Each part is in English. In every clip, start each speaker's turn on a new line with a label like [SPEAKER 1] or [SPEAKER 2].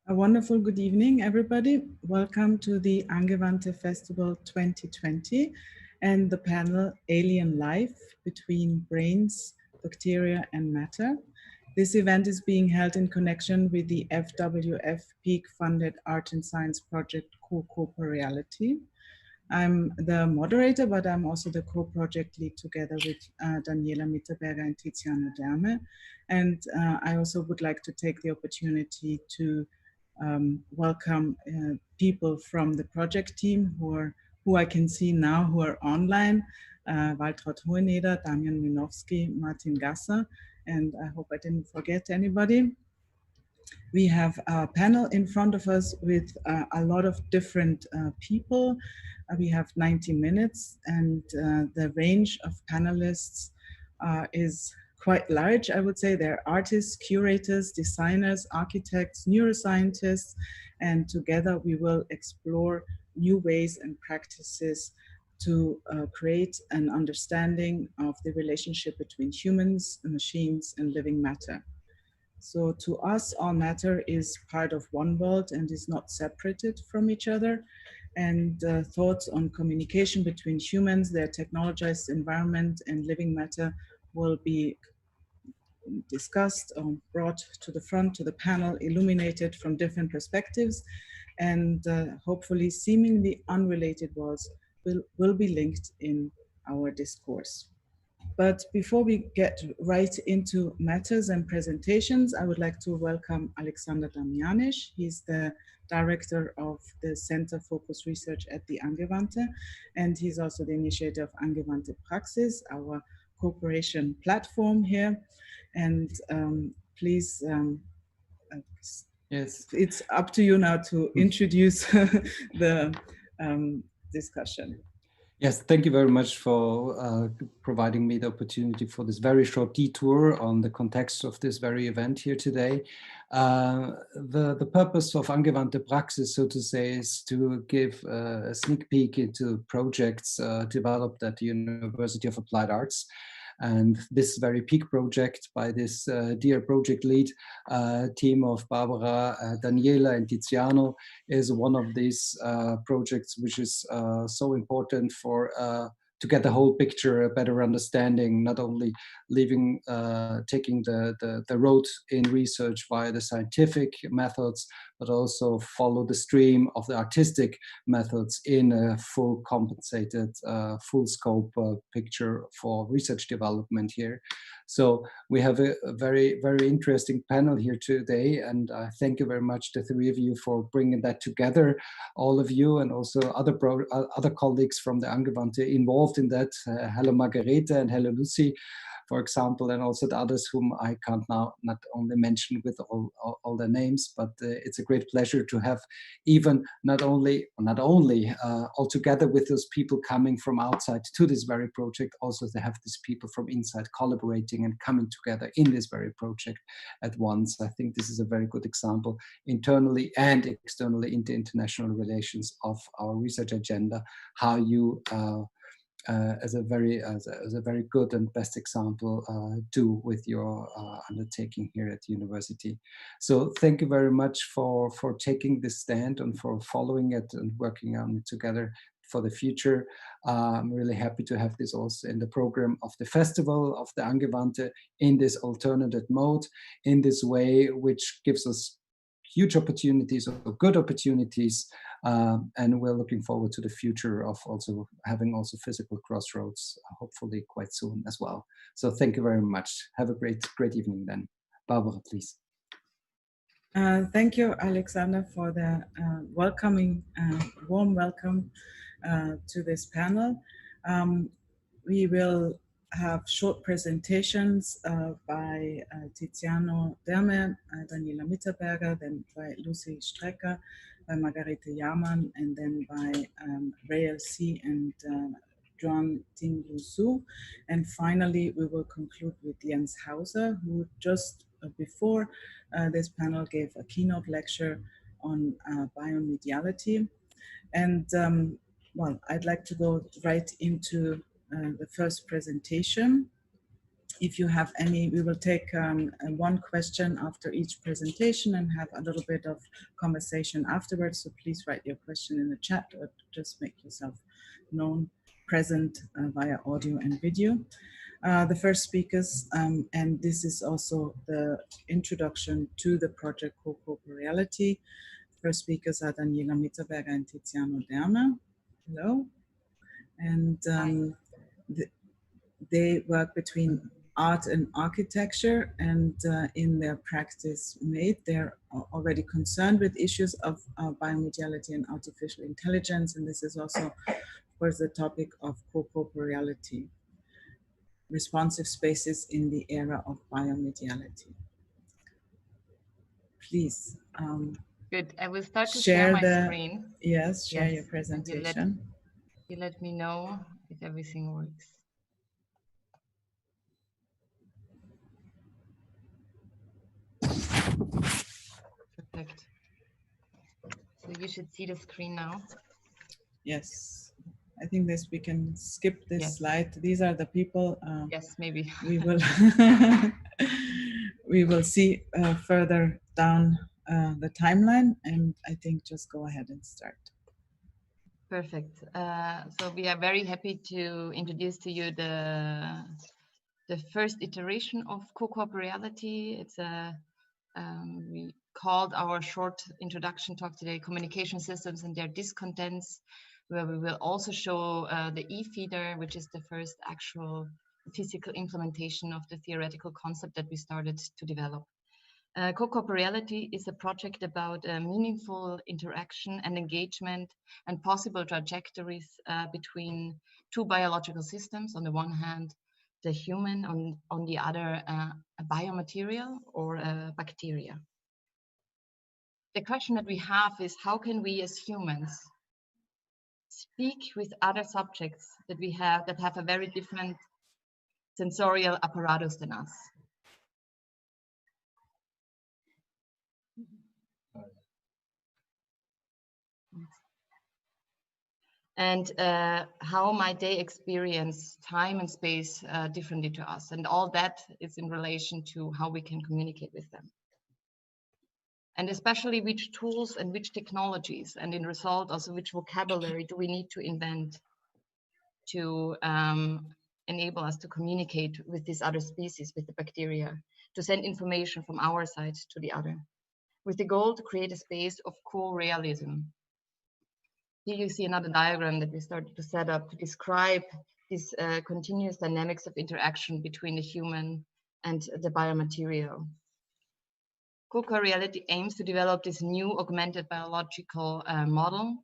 [SPEAKER 1] A wonderful good evening, everybody. Welcome to the Angewandte Festival 2020 and the panel Alien Life Between Brains, Bacteria and Matter. This event is being held in connection with the FWF Peak-funded Art and Science project Co-Corporeality. I'm the moderator, but I'm also the co-project lead together with Daniela Mitterberger and Tiziano Derme. And I also would like to take the opportunity to welcome people from the project team who I can see now who are online. Waltraud Hoheneder, Damian Minowski, Martin Gasser, and I hope I didn't forget anybody. We have a panel in front of us with a lot of different people. We have 90 minutes and the range of panelists is quite large, I would say. They're artists, curators, designers, architects, neuroscientists, and together we will explore new ways and practices to create an understanding of the relationship between humans, machines, and living matter. So to us, all matter is part of one world and is not separated from each other. And thoughts on communication between humans, their technologized environment, and living matter will be discussed or brought to the front, to the panel, illuminated from different perspectives. And hopefully seemingly unrelated worlds will be linked in our discourse. But before we get right into matters and presentations, I would like to welcome Alexander Damjanic. He's the director of the Center Focus Research at the Angewandte, and he's also the initiator of Angewandte Praxis, our cooperation platform here. And please,
[SPEAKER 2] yes,
[SPEAKER 1] it's up to you now to introduce the discussion.
[SPEAKER 2] Yes, thank you very much for providing me the opportunity for this very short detour on the context of this very event here today. The purpose of Angewandte Praxis, so to say, is to give a sneak peek into projects developed at the University of Applied Arts. And this very peak project by this dear project lead team of Barbara, Daniela and Tiziano is one of these projects which is so important for to get the whole picture, a better understanding, not only taking the road in research via the scientific methods, but also follow the stream of the artistic methods in a full compensated, full scope picture for research development here. So we have a very, very interesting panel here today, and I thank you very much, the three of you, for bringing that together, all of you, and also other colleagues from the Angewandte involved in that. Hello Margarete and hello Lucie, for example, and also the others whom I can't now not only mention with all their names, but it's a great pleasure to have even not only all together with those people coming from outside to this very project, also to have these people from inside collaborating and coming together in this very project at once. I think this is a very good example internally and externally in the international relations of our research agenda, how you as a very good and best example do with your undertaking here at the university. So thank you very much for taking this stand and for following it and working on it together for the future. I'm really happy to have this also in the program of the festival of the Angewandte in this alternative mode, in this way, which gives us huge opportunities or good opportunities, and we're looking forward to the future of also having also physical crossroads, hopefully quite soon as well. So thank you very much. Have a great evening then. Barbara, please.
[SPEAKER 1] Thank you, Alexander, for the warm welcome to this panel. We will have short presentations by Tiziano Derme, Daniela Mitterberger, then by Lucie Strecker, by Margarete Jahrmann, and then by Rael C. and Joanne Ting-Yu. And finally, we will conclude with Jens Hauser, who just before this panel gave a keynote lecture on biomediality. And well, I'd like to go right into the first presentation. if you have any, we will take one question after each presentation and have a little bit of conversation afterwards. So please write your question in the chat or just make yourself known, present via audio and video. The first speakers, and this is also the introduction to the project Co-Corporeality. First speakers are Daniela, Mitterberger, and Tiziano, Derme. Hello. And they work between art and architecture, and in their practice made, they're already concerned with issues of biomediality and artificial intelligence. And this is also, of course, the topic of co-corporeality, responsive spaces in the era of biomediality. Please.
[SPEAKER 3] Good. I will start to share my screen.
[SPEAKER 1] Yes, share your presentation.
[SPEAKER 3] You let me know if everything works. Perfect. So you should see the screen now.
[SPEAKER 1] Yes. I think we can skip this slide. These are the people.
[SPEAKER 3] Yes, maybe.
[SPEAKER 1] We will we will see further down the timeline, and I think just go ahead and start.
[SPEAKER 3] Perfect. So we are very happy to introduce to you the first iteration of Co-Corporeality. It's a we called our short introduction talk today "Communication Systems and Their Discontents," where we will also show the e-feeder, which is the first actual physical implementation of the theoretical concept that we started to develop. Co-Corporeality is a project about meaningful interaction and engagement and possible trajectories between two biological systems. On the one hand, the human, on the other, a biomaterial or a bacteria. The question that we have is, how can we as humans speak with other subjects that we have that have a very different sensorial apparatus than us? And how might they experience time and space differently to us? And all that is in relation to how we can communicate with them. And especially which tools and which technologies, and in result also which vocabulary do we need to invent to enable us to communicate with these other species, with the bacteria, to send information from our side to the other, with the goal to create a space of co-realism. Here you see another diagram that we started to set up to describe these continuous dynamics of interaction between the human and the biomaterial. Co-Corporeality aims to develop this new augmented biological model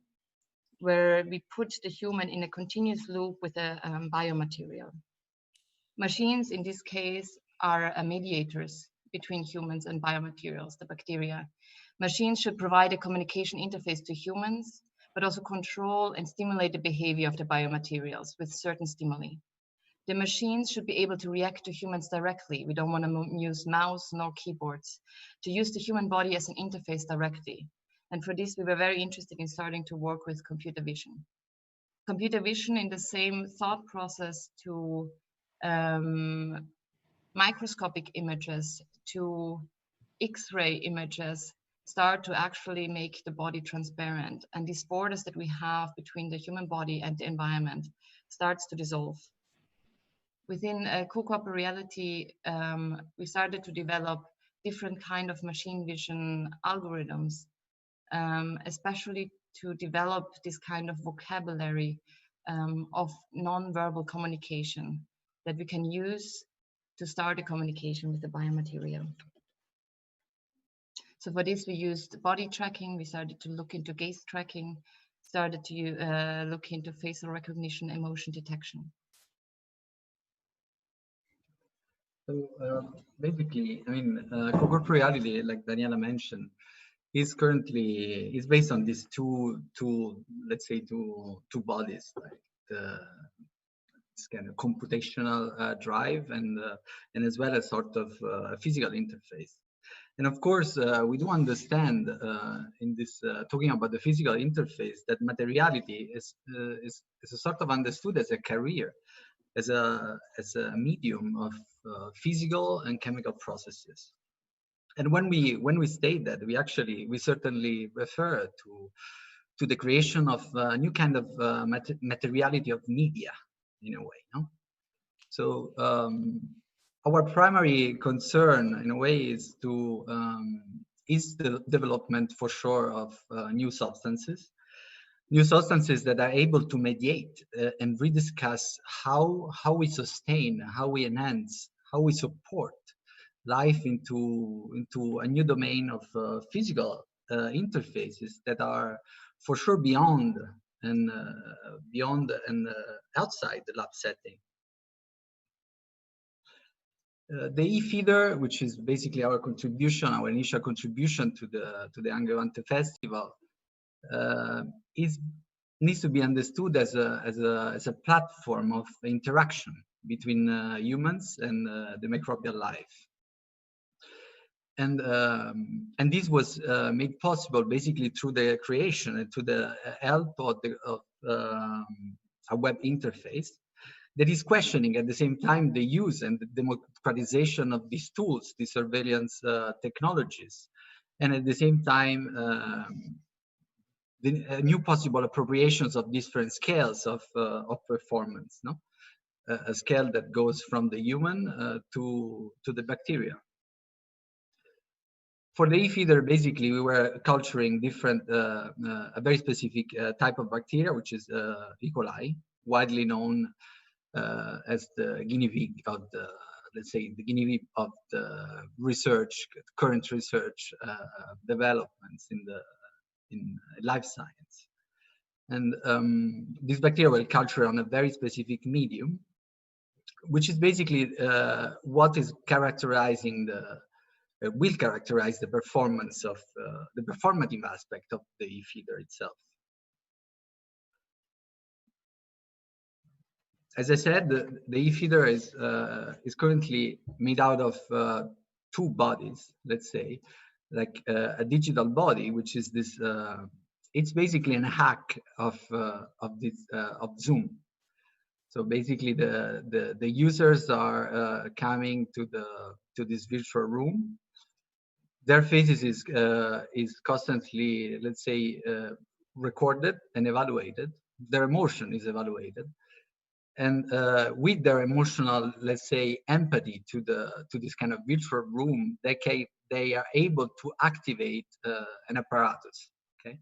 [SPEAKER 3] where we put the human in a continuous loop with a biomaterial. Machines, in this case, are mediators between humans and biomaterials, the bacteria. Machines should provide a communication interface to humans, but also control and stimulate the behavior of the biomaterials with certain stimuli. The machines should be able to react to humans directly. We don't want to use mouse nor keyboards, to use the human body as an interface directly. And for this, we were very interested in starting to work with computer vision. Computer vision in the same thought process to microscopic images, to X-ray images, start to actually make the body transparent. And these borders that we have between the human body and the environment starts to dissolve. Within Co-Corporeality, we started to develop different kind of machine vision algorithms, especially to develop this kind of vocabulary of non-verbal communication that we can use to start a communication with the biomaterial. So for this, we used body tracking. We started to look into gaze tracking, started to look into facial recognition, emotion detection.
[SPEAKER 4] So basically, I mean, Co-Corporeality, like Daniela mentioned, is based on these two bodies, like this kind of computational drive and as well as sort of a physical interface. And of course, we do understand in this talking about the physical interface that materiality is a sort of understood as a carrier, as a medium of physical and chemical processes. And when we state that, we certainly refer to the creation of a new kind of materiality of media, in a way. No? So our primary concern, in a way, is the development, for sure, of new substances that are able to mediate and rediscuss how we sustain, how we enhance, how we support life into a new domain of physical interfaces that are for sure beyond and outside the lab setting. The e-feeder, which is basically our initial contribution to the Angewandte Festival, needs to be understood as a platform of interaction between humans and the microbial life. And this was made possible basically through the creation and to the help of a web interface that is questioning at the same time the use and the democratization of these tools, these surveillance technologies, and at the same time the new possible appropriations of different scales of performance, no? A scale that goes from the human to the bacteria. For the e-feeder, basically, we were culturing a very specific type of bacteria, which is E. coli, widely known as the guinea pig of the, let's say, the guinea pig of the current research developments in life science. And this bacteria will culture on a very specific medium, which is basically what is characterizing will characterize the performance of the performative aspect of the e-feeder itself. As I said, the e-feeder is currently made out of two bodies, let's say, like a digital body, which is this. It's basically a hack of Zoom. So basically, the users are coming to this virtual room. Their faces is constantly, let's say, recorded and evaluated. Their emotion is evaluated, and with their emotional, let's say, empathy to this kind of virtual room, they are able to activate an apparatus. Okay,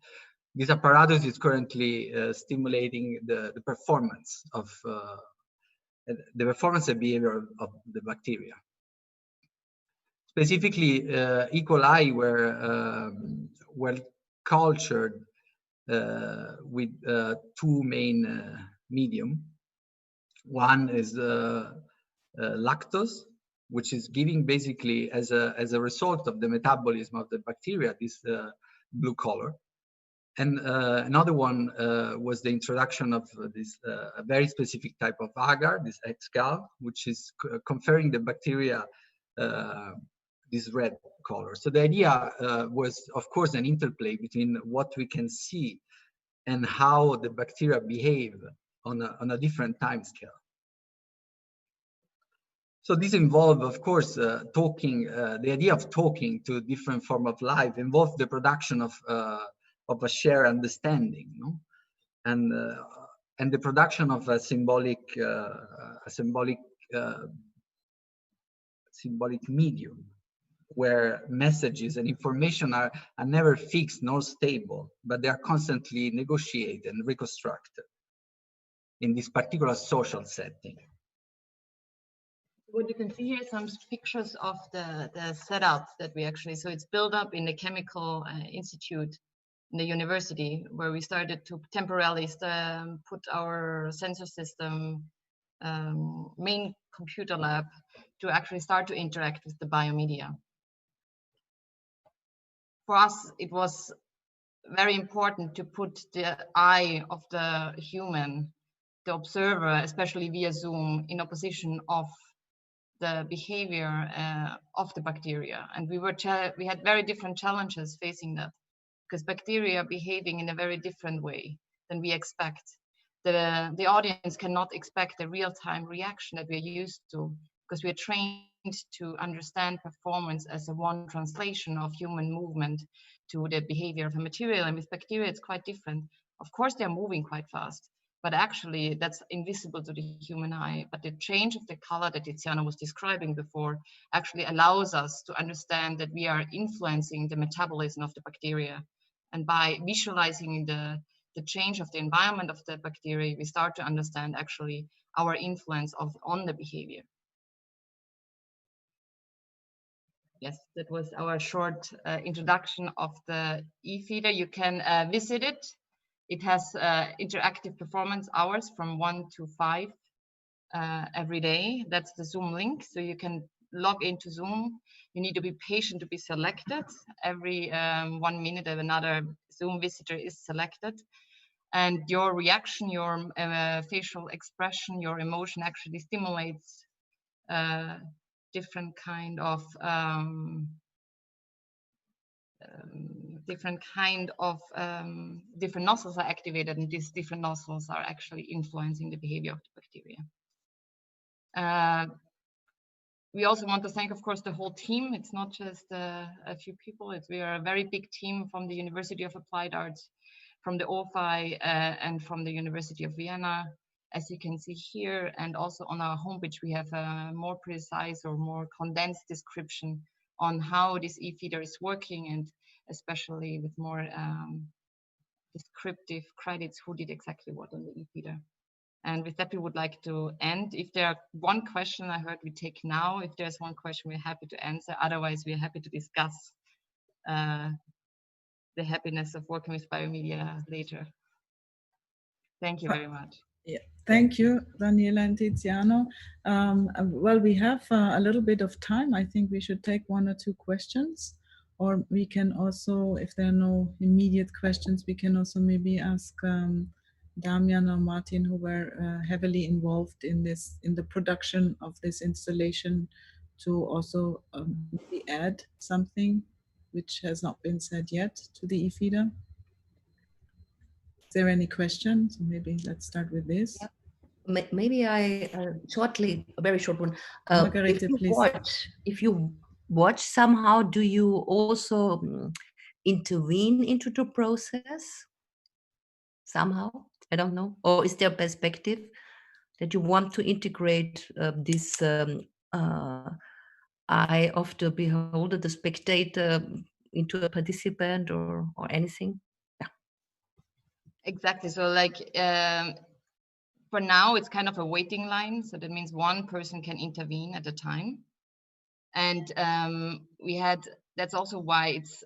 [SPEAKER 4] this apparatus is currently stimulating the performance of the performance and behavior of the bacteria. Specifically, E. coli were cultured with two main medium. One is lactose, which is giving basically as a result of the metabolism of the bacteria this blue color. And another one was the introduction of this a very specific type of agar, this X-gal, which is conferring the bacteria this red color. So the idea was, of course, an interplay between what we can see and how the bacteria behave on a different time scale. So this involved, of course, talking. The idea of talking to different form of life involved the production of a shared understanding, no? And the production of a symbolic medium, where messages and information are never fixed nor stable, but they are constantly negotiated and reconstructed in this particular social setting.
[SPEAKER 3] What you can see here is some pictures of the setup that we actually, so it's built up in the chemical institute in the university, where we started to temporarily put our sensor system main computer lab to actually start to interact with the biomedia. For us, it was very important to put the eye of the human, the observer, especially via Zoom, in opposition of the behavior of the bacteria. And we had very different challenges facing that, because bacteria are behaving in a very different way than we expect. The audience cannot expect the real-time reaction that we're used to because we are trained to understand performance as a one translation of human movement to the behavior of a material. And with bacteria, it's quite different. Of course, they're moving quite fast, but actually that's invisible to the human eye. But the change of the color that Tiziano was describing before actually allows us to understand that we are influencing the metabolism of the bacteria. And by visualizing the change of the environment of the bacteria, we start to understand actually our influence on the behavior. Yes, that was our short introduction of the e-feeder. You can visit it. It has interactive performance hours from 1 to 5 every day. That's the Zoom link. So you can log into Zoom. You need to be patient to be selected. Every 1 minute another Zoom visitor is selected. And your reaction, your facial expression, your emotion actually stimulates different kind of different nozzles are activated, and these different nozzles are actually influencing the behavior of the bacteria. We also want to thank, of course, the whole team. It's not just a few people. We are a very big team from the University of Applied Arts, from the OFI, and from the University of Vienna, as you can see here. And also on our homepage, we have a more precise or more condensed description on how this e-feeder is working, and especially with more descriptive credits who did exactly what on the e-feeder. And with that, we would like to end. If there are one question I heard we take now, if there's one question, we're happy to answer. Otherwise, we're happy to discuss the happiness of working with biomedia later. Thank you very much.
[SPEAKER 1] Yeah, thank you, Daniela and Tiziano. Well, we have a little bit of time. I think we should take 1 or 2 questions, or we can also, if there are no immediate questions, we can also maybe ask Damian or Martin, who were heavily involved in the production of this installation, to also maybe add something which has not been said yet to the e-feeder. Is there any questions? Maybe let's start with this.
[SPEAKER 5] Yeah. Maybe I shortly, a very short one.
[SPEAKER 1] Margarete,
[SPEAKER 5] If you watch somehow, do you also intervene into the process somehow? I don't know. Or is there a perspective that you want to integrate this eye of the beholder, the spectator, into a participant or anything? Yeah.
[SPEAKER 3] Exactly. So like for now, it's kind of a waiting line. So that means one person can intervene at a time. And that's also why it's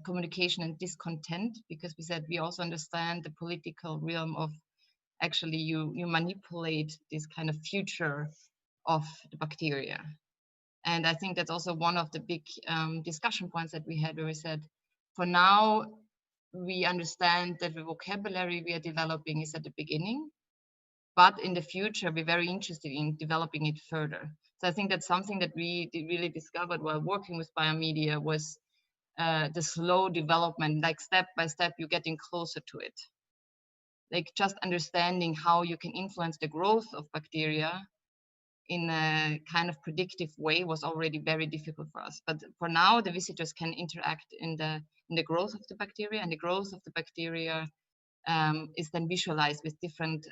[SPEAKER 3] communication and discontent, because we said we also understand the political realm of actually you manipulate this kind of future of the bacteria. And I think that's also one of the big discussion points that we had, where we said, for now, we understand that the vocabulary we are developing is at the beginning, but in the future, we're very interested in developing it further. So I think that's something that we really discovered while working with biomedia was the slow development, like step by step, you're getting closer to it. Like just understanding how you can influence the growth of bacteria in a kind of predictive way was already very difficult for us. But for now, the visitors can interact in the growth of the bacteria, and the growth of the bacteria is then visualized with different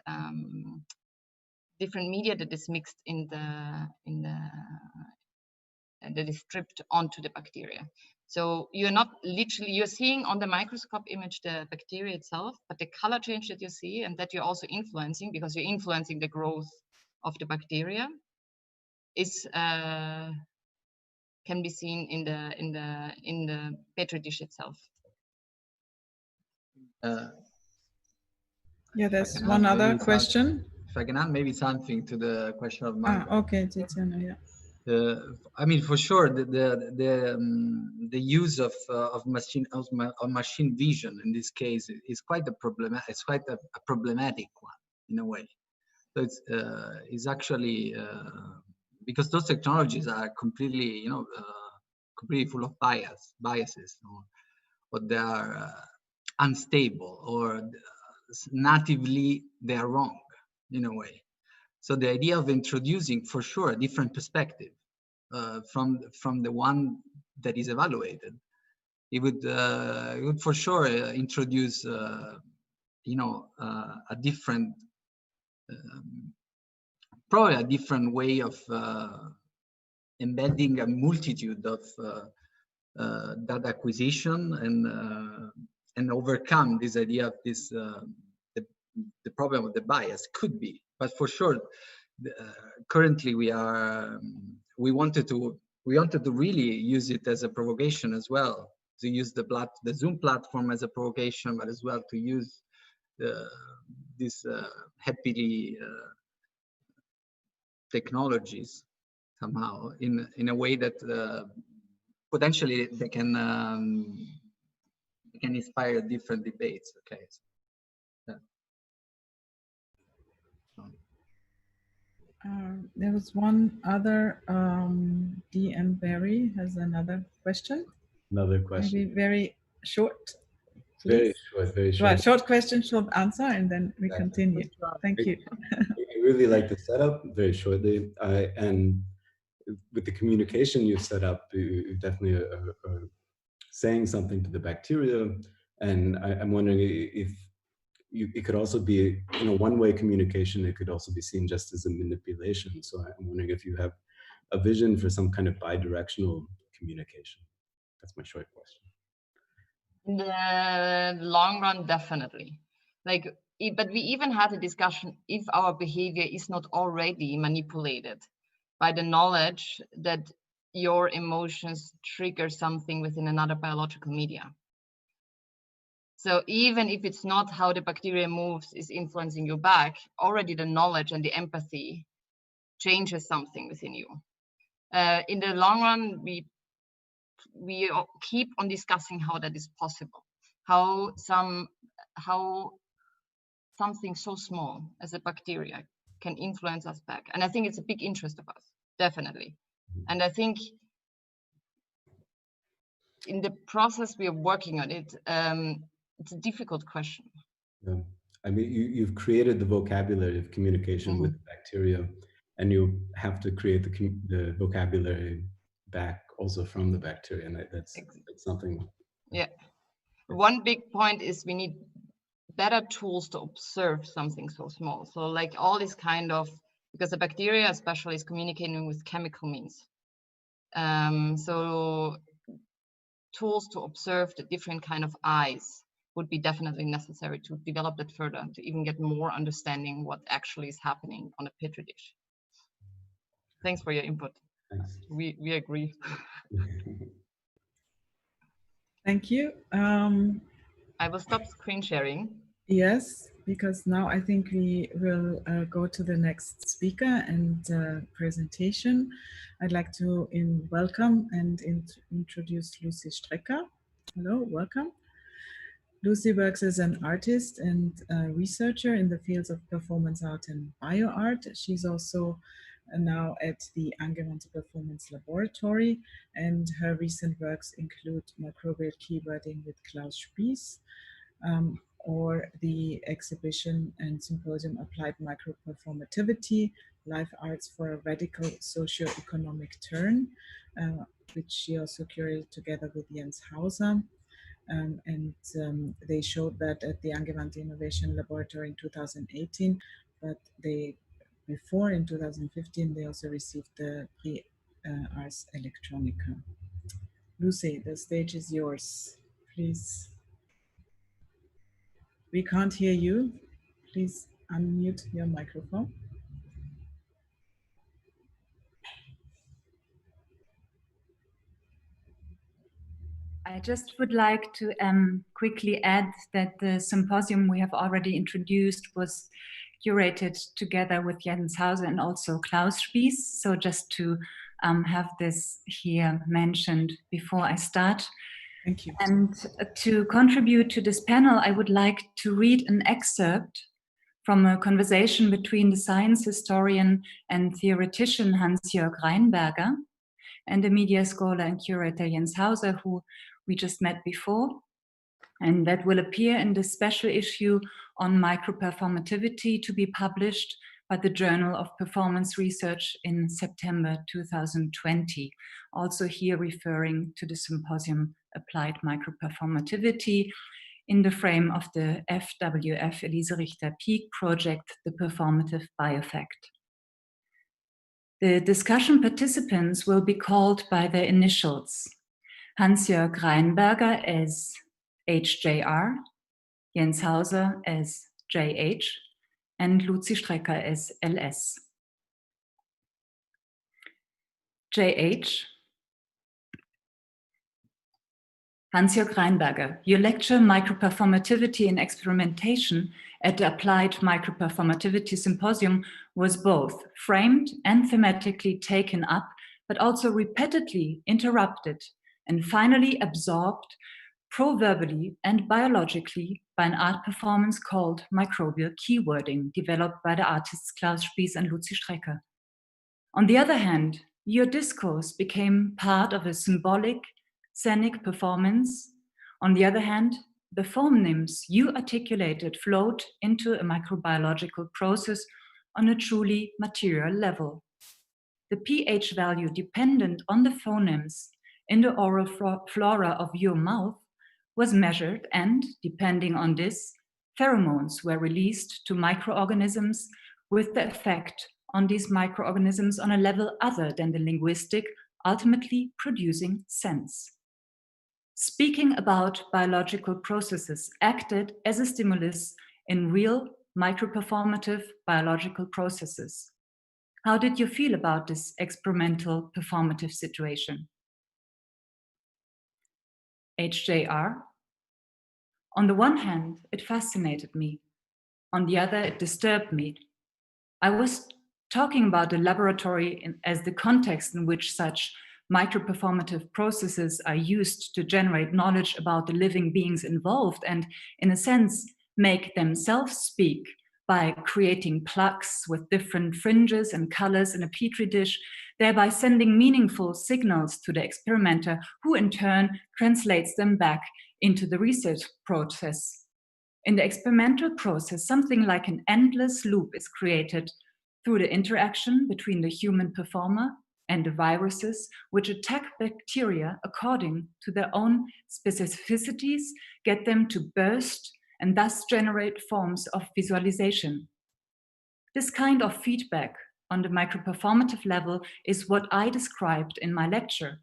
[SPEAKER 3] media that is mixed that is stripped onto the bacteria. So you're not literally, you're seeing on the microscope image the bacteria itself, but the color change that you see and that you're also influencing, because you're influencing the growth of the bacteria, is can be seen in the petri dish itself.
[SPEAKER 1] Yeah, there's one other question.
[SPEAKER 4] If I can add maybe something to the question of Margaret.
[SPEAKER 1] Okay, Tiziano, yeah.
[SPEAKER 4] I mean, for sure, the use of machine vision in this case is quite a problematic one in a way. So it's actually because those technologies are completely, completely full of biases, or they are unstable, or natively they are wrong in a way. So the idea of introducing, for sure, a different perspective from the one that is evaluated, it would for sure introduce, you know, a different, probably a different way of embedding a multitude of data acquisition and overcome this idea of this the problem of the bias could be. But for sure, currently we wanted to really use it as a provocation as well, to use the Zoom platform as a provocation, but as well to use these happily technologies somehow in a way that potentially they can inspire different debates. Okay.
[SPEAKER 1] There was one other, DM Barry has another question.
[SPEAKER 6] Another question.
[SPEAKER 1] Maybe very short, please.
[SPEAKER 6] Very short, very short.
[SPEAKER 1] Well, short question, short answer, and then we continue. Thank you.
[SPEAKER 6] I really like the setup, very shortly. And with the communication you set up, you definitely are saying something to the bacteria. And I'm wondering if it could also be, you know, one-way communication. It could also be seen just as a manipulation. So I'm wondering if you have a vision for some kind of bidirectional communication. That's my short question.
[SPEAKER 3] In the long run, definitely. Like, but we even had a discussion if our behavior is not already manipulated by the knowledge that your emotions trigger something within another biological media. So even if it's not how the bacteria moves is influencing you back, already the knowledge and the empathy changes something within you. In the long run, we keep on discussing how that is possible, how something so small as a bacteria can influence us back. And I think it's a big interest of us, definitely. And I think in the process we are working on it, it's a difficult question.
[SPEAKER 6] Yeah. I mean, you've created the vocabulary of communication with bacteria, and you have to create the vocabulary back also from the bacteria, and that's something.
[SPEAKER 3] Yeah. One big point is we need better tools to observe something so small. So like all this kind of, because the bacteria especially is communicating with chemical means. So tools to observe the different kind of eyes would be definitely necessary to develop that further, to even get more understanding what actually is happening on a petri dish. Thanks for your input.
[SPEAKER 6] Thanks.
[SPEAKER 3] We agree.
[SPEAKER 1] Thank you.
[SPEAKER 3] I will stop screen sharing.
[SPEAKER 1] Yes, because now I think we will go to the next speaker and presentation. I'd like to welcome and introduce Lucie Strecker. Hello, welcome. Lucie works as an artist and researcher in the fields of performance art and bioart. She's also now at the Angewandte Performance Laboratory, and her recent works include microbial keywording with Klaus Spieß, or the exhibition and symposium Applied Microperformativity, Life Arts for a Radical Socio-Economic Turn, which she also curated together with Jens Hauser. They showed that at the Angewandte Innovation Laboratory in 2018, but before in 2015, they also received the Prix Ars Electronica. Lucie, the stage is yours, please. We can't hear you. Please unmute your microphone.
[SPEAKER 7] I just would like to quickly add that the symposium we have already introduced was curated together with Jens Hauser and also Klaus Spieß. So just to have this here mentioned before I start.
[SPEAKER 1] Thank you.
[SPEAKER 7] And to contribute to this panel, I would like to read an excerpt from a conversation between the science historian and theoretician Hans-Jörg Reinberger and the media scholar and curator Jens Hauser, who we just met before. And that will appear in the special issue on microperformativity to be published by the Journal of Performance Research in September 2020. Also here referring to the Symposium Applied Microperformativity in the frame of the FWF Elise Richter Peak project, The Performative Bioeffect. The discussion participants will be called by their initials. Hans-Jörg Reinberger as HJR, Jens Hauser as JH, and Lucie Strecker as LS. JH. Hans-Jörg Reinberger, your lecture Microperformativity in Experimentation at the Applied Microperformativity Symposium was both framed and thematically taken up, but also repeatedly interrupted and finally absorbed proverbally and biologically by an art performance called Microbial Keywording, developed by the artists Klaus Spies and Lucie Strecker. On the other hand, your discourse became part of a symbolic, scenic performance. On the other hand, the phonemes you articulated flowed into a microbiological process on a truly material level. The pH value dependent on the phonemes in the oral flora of your mouth was measured, and, depending on this, pheromones were released to microorganisms with the effect on these microorganisms on a level other than the linguistic, ultimately producing sense. Speaking about biological processes acted as a stimulus in real microperformative biological processes. How did you feel about this experimental performative situation? HJR. On the one hand, it fascinated me. On the other, it disturbed me. I was talking about the laboratory as the context in which such microperformative processes are used to generate knowledge about the living beings involved and, in a sense, make themselves speak by creating plugs with different fringes and colors in a petri dish, thereby sending meaningful signals to the experimenter, who in turn translates them back into the research process. In the experimental process, something like an endless loop is created through the interaction between the human performer and the viruses, which attack bacteria according to their own specificities, get them to burst, and thus generate forms of visualization. This kind of feedback on the microperformative level is what I described in my lecture.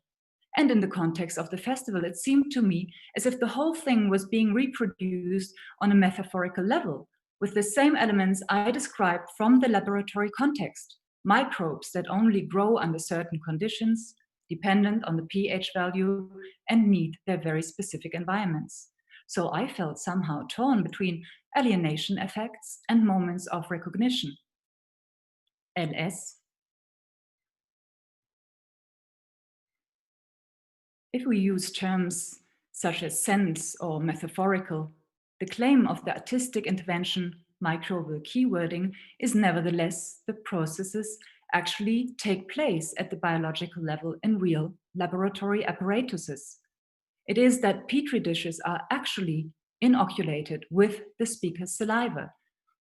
[SPEAKER 7] And in the context of the festival, it seemed to me as if the whole thing was being reproduced on a metaphorical level, with the same elements I described from the laboratory context. Microbes that only grow under certain conditions, dependent on the pH value, and need their very specific environments. So I felt somehow torn between alienation effects and moments of recognition. LS. If we use terms such as sense or metaphorical, the claim of the artistic intervention microbial keywording is nevertheless the processes actually take place at the biological level in real laboratory apparatuses. It is that petri dishes are actually inoculated with the speaker's saliva,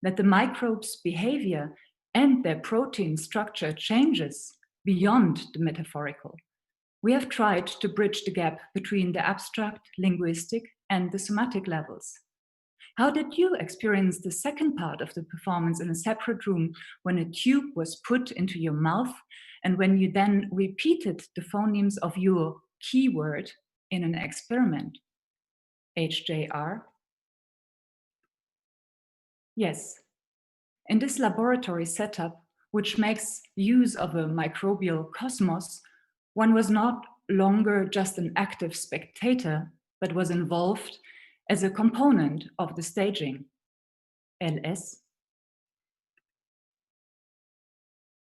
[SPEAKER 7] that the microbes' behavior and their protein structure changes beyond the metaphorical. We have tried to bridge the gap between the abstract, linguistic, and the somatic levels. How did you experience the second part of the performance in a separate room when a tube was put into your mouth and when you then repeated the phonemes of your keyword in an experiment? HJR. Yes. In this laboratory setup, which makes use of a microbial cosmos, one was not longer just an active spectator, but was involved as a component of the staging. LS.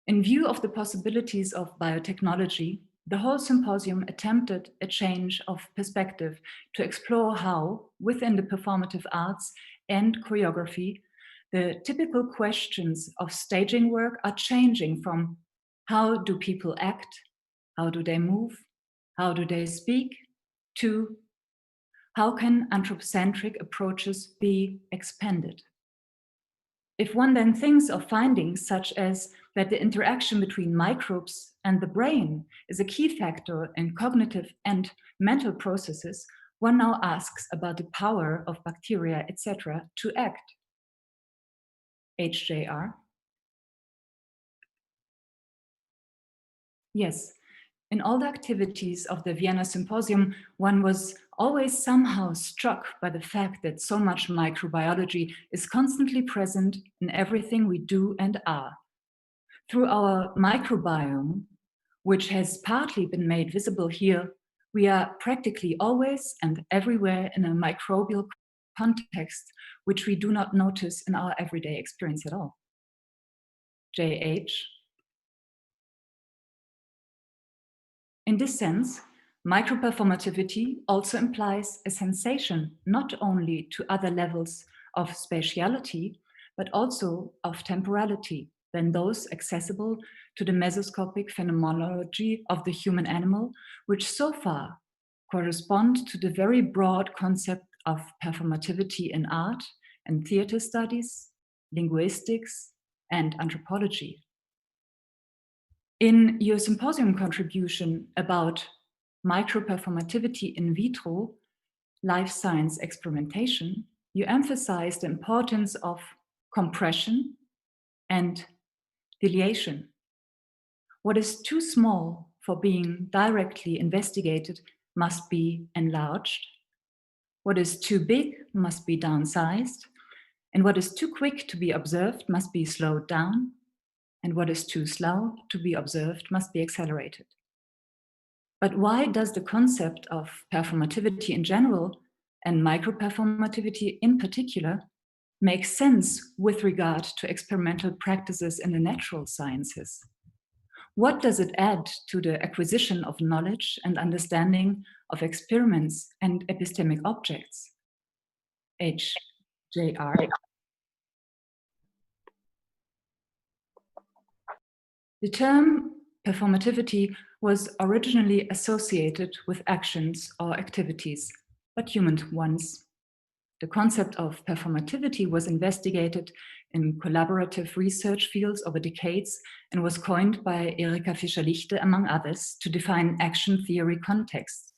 [SPEAKER 7] In view of the possibilities of biotechnology, the whole symposium attempted a change of perspective to explore how, within the performative arts and choreography, the typical questions of staging work are changing from how do people act, how do they move, how do they speak, to how can anthropocentric approaches be expanded? If one then thinks of findings such as that the interaction between microbes and the brain is a key factor in cognitive and mental processes, one now asks about the power of bacteria, etc., to act. HJR. Yes, in all the activities of the Vienna Symposium, one was always somehow struck by the fact that so much microbiology is constantly present in everything we do and are. Through our microbiome, which has partly been made visible here, we are practically always and everywhere in a microbial context, which we do not notice in our everyday experience at all. JH. In this sense, microperformativity also implies a sensation not only to other levels of spatiality, but also of temporality than those accessible to the mesoscopic phenomenology of the human animal, which so far correspond to the very broad concept of performativity in art and theater studies, linguistics, and anthropology. In your symposium contribution about microperformativity in vitro, life science experimentation, you emphasize the importance of compression and dilation. What is too small for being directly investigated must be enlarged. What is too big must be downsized. And what is too quick to be observed must be slowed down. And what is too slow to be observed must be accelerated. But why does the concept of performativity in general and microperformativity in particular make sense with regard to experimental practices in the natural sciences? What does it add to the acquisition of knowledge and understanding of experiments and epistemic objects? HJR. The term performativity was originally associated with actions or activities, but human ones. The concept of performativity was investigated in collaborative research fields over decades and was coined by Erika Fischer-Lichte, among others, to define action theory contexts.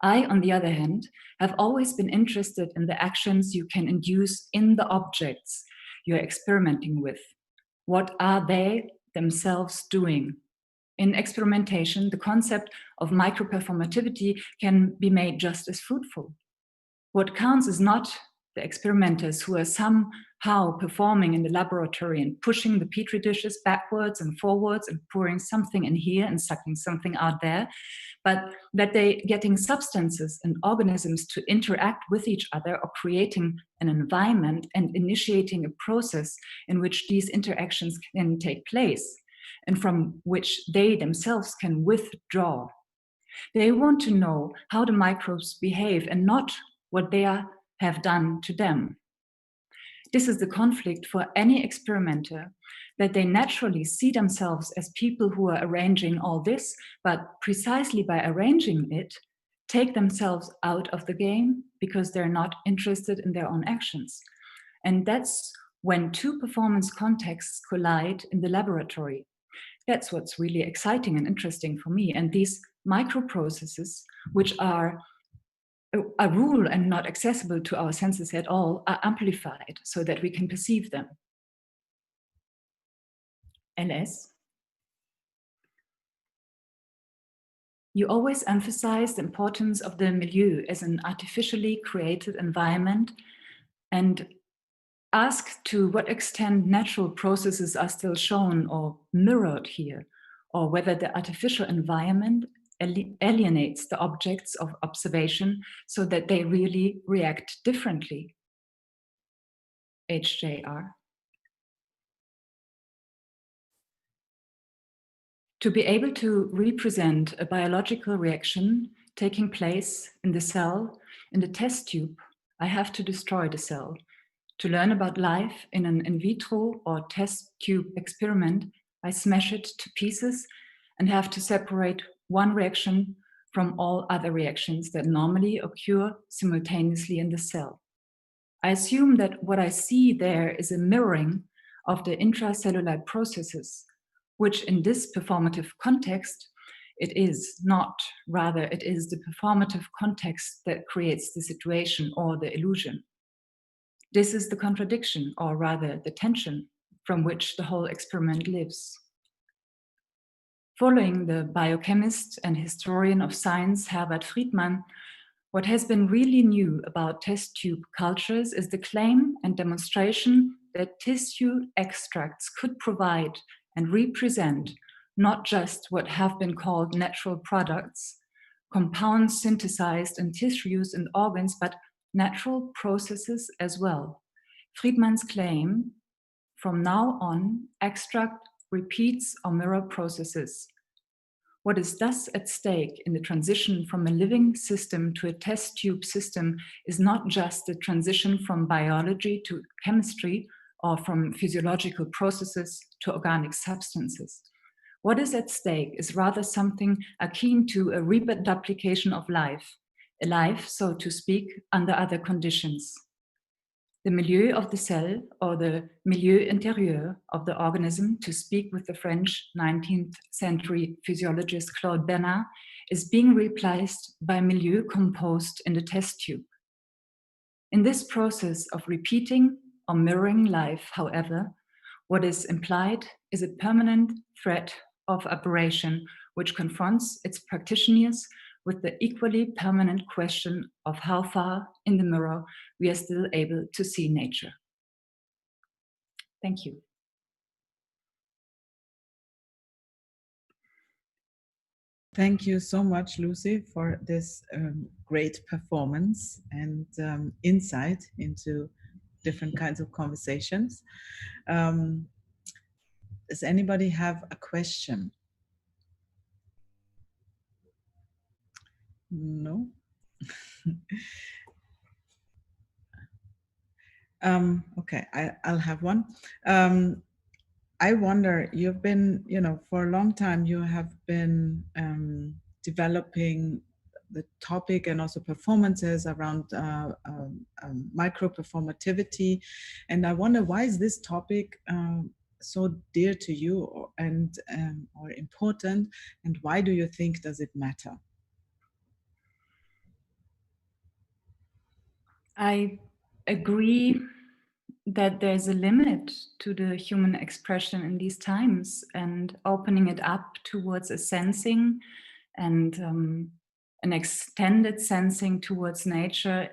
[SPEAKER 7] I, on the other hand, have always been interested in the actions you can induce in the objects you're experimenting with. What are they themselves doing? In experimentation, the concept of microperformativity can be made just as fruitful. What counts is not the experimenters who are somehow performing in the laboratory and pushing the petri dishes backwards and forwards and pouring something in here and sucking something out there, but that they're getting substances and organisms to interact with each other or creating an environment and initiating a process in which these interactions can take place and from which they themselves can withdraw. They want to know how the microbes behave and not what they have done to them. This is the conflict for any experimenter, that they naturally see themselves as people who are arranging all this, but precisely by arranging it, take themselves out of the game because they're not interested in their own actions. And that's when two performance contexts collide in the laboratory. That's what's really exciting and interesting for me. And these microprocesses, which are a rule and not accessible to our senses at all, are amplified so that we can perceive them. LS. You always emphasize the importance of the milieu as an artificially created environment and ask to what extent natural processes are still shown or mirrored here, or whether the artificial environment alienates the objects of observation so that they really react differently. HJR. To be able to represent a biological reaction taking place in the cell, in the test tube, I have to destroy the cell. To learn about life in an in vitro or test tube experiment, I smash it to pieces and have to separate one reaction from all other reactions that normally occur simultaneously in the cell. I assume that what I see there is a mirroring of the intracellular processes, which in this performative context, it is not, rather it is the performative context that creates the situation or the illusion. This is the contradiction, or rather the tension, from which the whole experiment lives. Following the biochemist and historian of science Herbert Friedman, what has been really new about test tube cultures is the claim and demonstration that tissue extracts could provide and represent not just what have been called natural products, compounds synthesized in tissues and organs, but natural processes as well. Friedman's claim, from now on, extract repeats or mirror processes. What is thus at stake in the transition from a living system to a test tube system is not just the transition from biology to chemistry or from physiological processes to organic substances. What is at stake is rather something akin to a reduplication of life, a life, so to speak, under other conditions. The milieu of the cell, or the milieu intérieur of the organism, to speak with the French 19th century physiologist Claude Bernard, is being replaced by milieu composed in the test tube. In this process of repeating or mirroring life, however, what is implied is a permanent threat of aberration, which confronts its practitioners with the equally permanent question of how far in the mirror we are still able to see nature. Thank you.
[SPEAKER 1] Thank you so much, Lucie, for this great performance and insight into different kinds of conversations. Does anybody have a question? No? Okay, I'll have one. I wonder, you've been, for a long time, you have been developing the topic and also performances around micro-performativity. And I wonder, why is this topic so dear to you or important? And why do you think does it matter?
[SPEAKER 7] I agree that there's a limit to the human expression in these times, and opening it up towards a sensing and an extended sensing towards nature,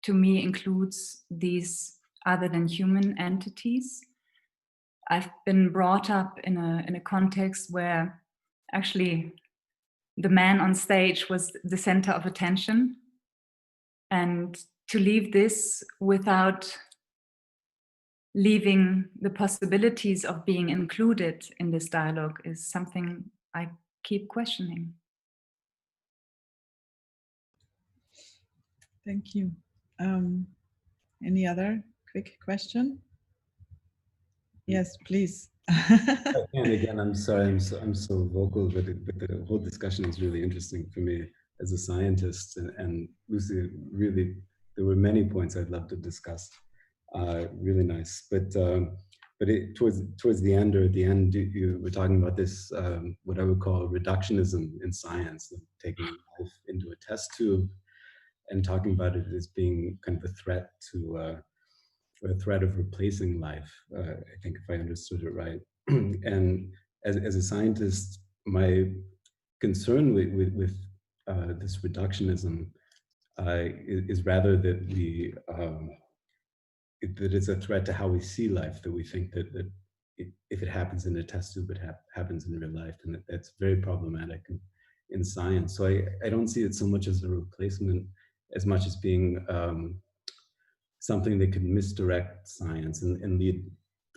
[SPEAKER 7] to me, includes these other than human entities. I've been brought up in a context where actually the man on stage was the center of attention, and to leave this without leaving the possibilities of being included in this dialogue is something I keep questioning.
[SPEAKER 1] Thank you. Any other quick question? Yes, please.
[SPEAKER 6] And again, I'm sorry, I'm so vocal, but the whole discussion is really interesting for me as a scientist. And Lucie, really, there were many points I'd love to discuss. Really nice, but towards the end, or at the end, you were talking about this, what I would call reductionism in science, like taking life into a test tube and talking about it as being kind of a threat to, or a threat of replacing life. I think if I understood it right. And as a scientist, my concern with this reductionism is rather that that it's a threat to how we see life, that we think that if it happens in a test tube, it happens in real life, and that's very problematic in science. So I don't see it so much as a replacement as much as being something that could misdirect science and lead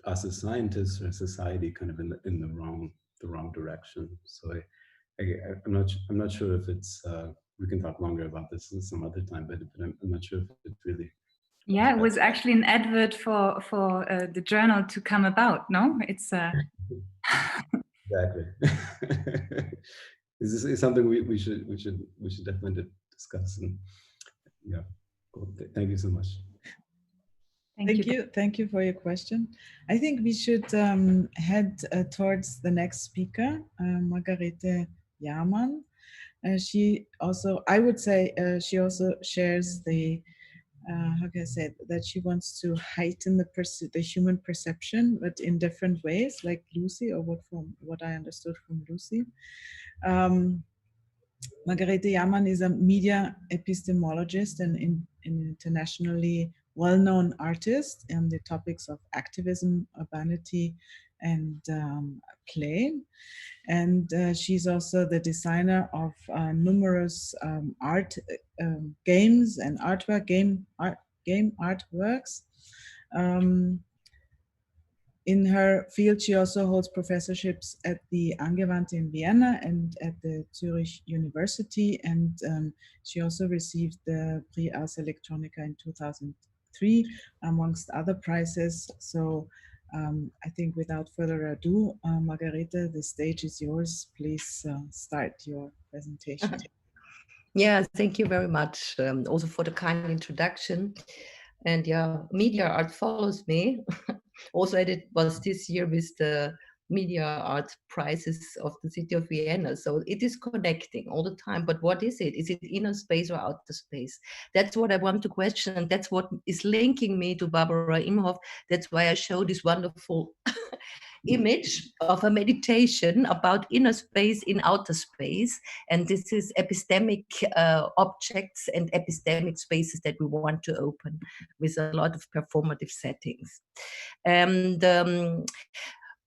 [SPEAKER 6] us as scientists or society kind of in the wrong direction. So I'm not sure if it's we can talk longer about this some other time, but I'm not sure if it really.
[SPEAKER 7] Yeah, it was actually an advert for the journal to come about. No, it's
[SPEAKER 6] exactly. This is something we should definitely discuss. And yeah, cool. Thank you so much.
[SPEAKER 1] Thank you for your question. I think we should head towards the next speaker, Margarete Jahrmann. She also, I would say, she also shares the, how can I say it, that she wants to heighten the human perception, but in different ways, like Lucie, or what I understood from Lucie. Margarete Jahrmann is a media epistemologist and an internationally well-known artist in the topics of activism, urbanity, and play. And she's also the designer of numerous art games and game artworks. In her field, she also holds professorships at the Angewandte in Vienna and at the Zurich University. And she also received the Prix Ars Electronica in 2003, amongst other prizes. So I think without further ado, Margarete, the stage is yours. Please start your presentation.
[SPEAKER 5] Yeah, thank you very much also for the kind introduction. And yeah, media art follows me. Also, it was this year with the media art prizes of the city of Vienna. So it is connecting all the time. But what is it? Is it inner space or outer space? That's what I want to question. And that's what is linking me to Barbara Imhof. That's why I show this wonderful image of a meditation about inner space in outer space. And this is epistemic objects and epistemic spaces that we want to open with a lot of performative settings. And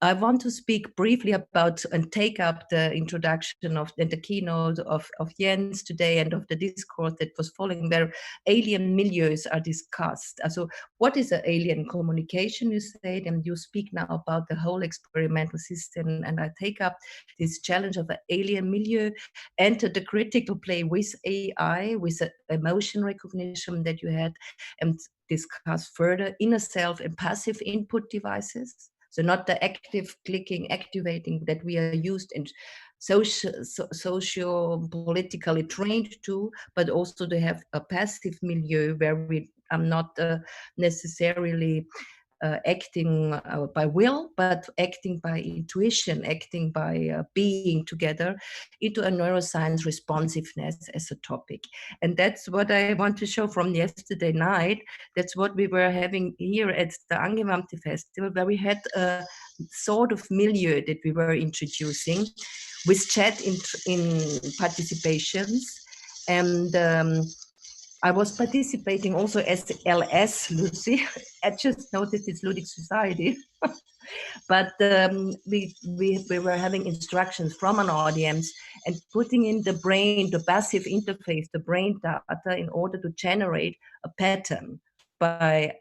[SPEAKER 5] I want to speak briefly about and take up the introduction of and the keynote of Jens today and of the discourse that was following, where alien milieus are discussed. So what is an alien communication, you said, and you speak now about the whole experimental system, and I take up this challenge of an alien milieu, enter the critical play with AI, with emotion recognition that you had, and discuss further inner self and passive input devices. So not the active clicking, activating that we are used in socio-politically trained to, but also to have a passive milieu where we are not necessarily acting by will, but acting by intuition, acting by being together into a neuroscience responsiveness as a topic. And that's what I want to show from yesterday night. That's what we were having here at the Angewandte Festival, where we had a sort of milieu that we were introducing with chat in participations. And I was participating also as LS, Lucie. I just noticed it's Ludic Society. But we were having instructions from an audience and putting in the brain, the passive interface, the brain data, in order to generate a pattern by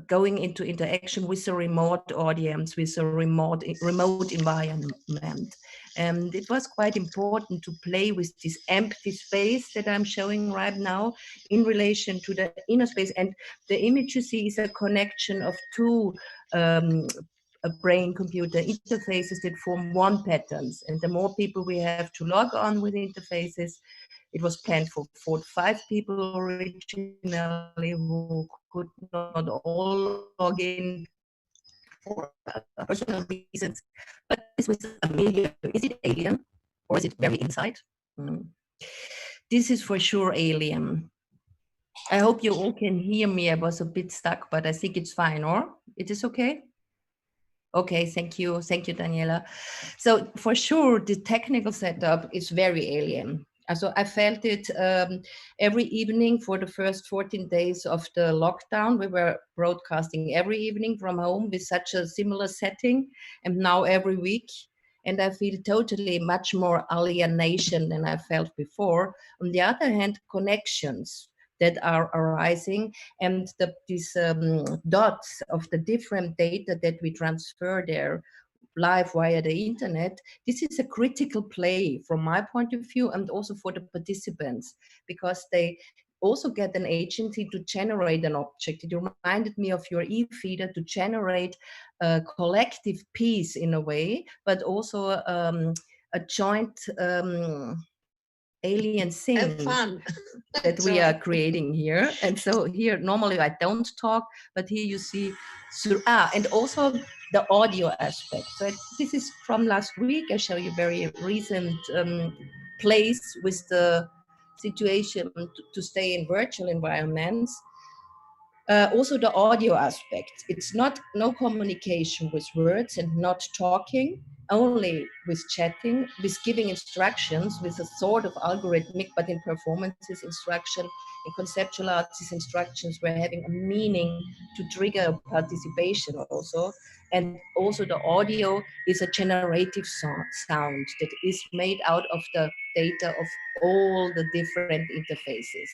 [SPEAKER 5] going into interaction with a remote audience, with a remote environment. And it was quite important to play with this empty space that I'm showing right now in relation to the inner space. And the image you see is a connection of two brain-computer interfaces that form one patterns. And the more people we have to log on with interfaces, it was planned for 4 to 5 people originally who could not all log in for personal reasons. But this was a milieu. Is it alien or is it very inside? This is for sure alien. I hope you all can hear me. I was a bit stuck, but I think it's fine, or it is okay? Okay, thank you. Thank you, Daniela. So for sure, the technical setup is very alien. So I felt it every evening for the first 14 days of the lockdown. We were broadcasting every evening from home with such a similar setting, and now every week. And I feel totally much more alienation than I felt before. On the other hand, connections that are arising, and these dots of the different data that we transfer there live via the internet, this is a critical play from my point of view, and also for the participants, because they also get an agency to generate an object. It reminded me of your e-feeder, to generate a collective piece in a way, but also a joint alien thing
[SPEAKER 8] Have fun.
[SPEAKER 5] that we are creating here. And so here, normally I don't talk, but here you see, and also the audio aspect. So this is from last week. I show you very recent place with the situation to stay in virtual environments. Also the audio aspect. It's no communication with words and not talking, only with chatting, with giving instructions, with a sort of algorithmic, but in performances instruction, in conceptual arts instructions, we're having a meaning to trigger participation also. And also the audio is a generative sound that is made out of the data of all the different interfaces.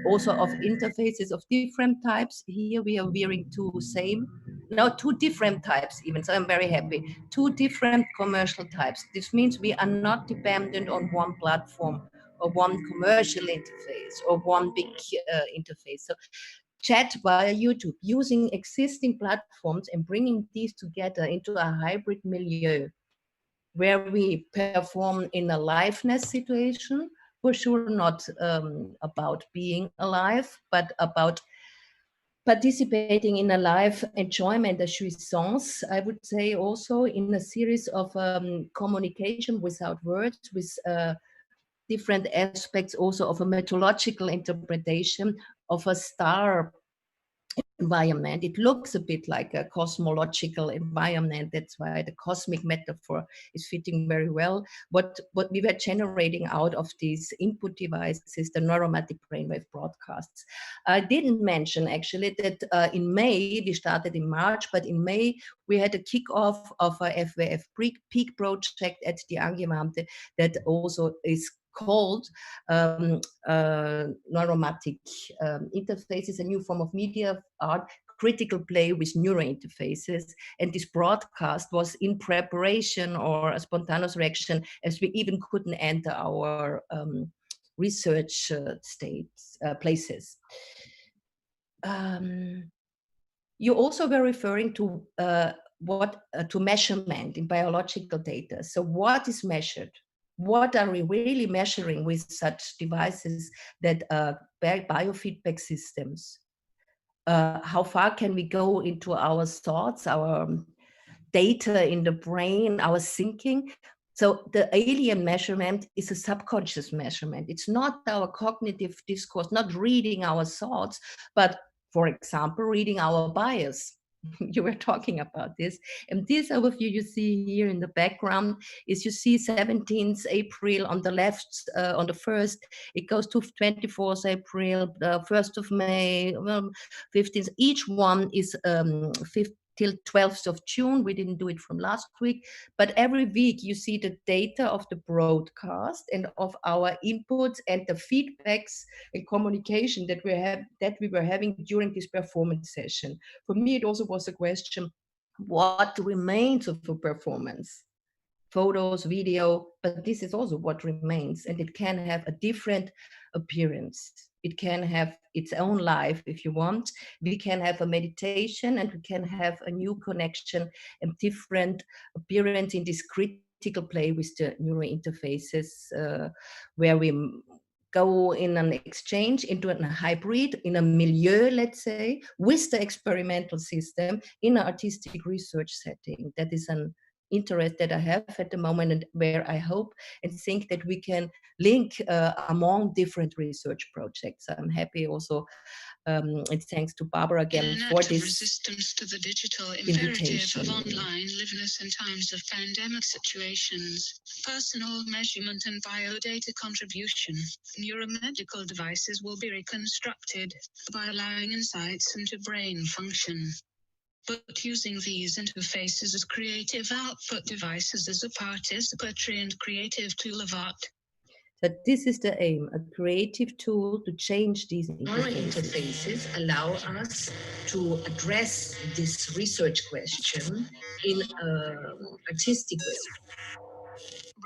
[SPEAKER 5] Also of interfaces of different types. Here we are wearing two different types even, so I'm very happy. Two different commercial types. This means we are not dependent on one platform or one commercial interface or one big interface. So chat via YouTube, using existing platforms and bringing these together into a hybrid milieu where we perform in a liveness situation, for sure not about being alive, but about participating in a live enjoyment, a jouissance, I would say, also in a series of communication without words, with different aspects also of a methodological interpretation of a star environment. It looks a bit like a cosmological environment. That's why the cosmic metaphor is fitting very well. What we were generating out of these input devices, the neuromatic brainwave broadcasts. I didn't mention actually that in May, we started in March, but in May we had a kickoff of a FWF peak project at the Angewandte that also is called neuromatic interfaces, a new form of media art, critical play with neurointerfaces. And this broadcast was in preparation or a spontaneous reaction, as we even couldn't enter our research places. You also were referring to to measurement in biological data. So what is measured? What are we really measuring with such devices that biofeedback systems? How far can we go into our thoughts, our data in the brain, our thinking? So the alien measurement is a subconscious measurement. It's not our cognitive discourse, not reading our thoughts, but for example, reading our bias. You were talking about this. And this overview you see here in the background is, you see 17th April on the left, on the 1st, it goes to 24th April, 1st of May, 15th. Each one is 5th till 12th of June. We didn't do it from last week, but every week you see the data of the broadcast and of our inputs and the feedbacks and communication that we were having during this performance session. For me, it also was a question, what remains of a performance? Photos, video, but this is also what remains, and it can have a different appearance. It can have its own life if you want. We can have a meditation and we can have a new connection and different appearance in this critical play with the neurointerfaces, where we go in an exchange into a hybrid, in a milieu, let's say, with the experimental system in an artistic research setting. That is an interest that I have at the moment, and where I hope and think that we can link among different research projects. I'm happy also, and thanks to Barbara again for this
[SPEAKER 9] resistance to the digital imperative of online liveness in times of pandemic situations, personal measurement and biodata contribution. Neuromedical devices will be reconstructed by allowing insights into brain function. But using these interfaces as creative output devices as a participatory and creative tool of art.
[SPEAKER 5] So this is the aim, a creative tool to change these
[SPEAKER 8] interfaces allow us to address this research question in an artistic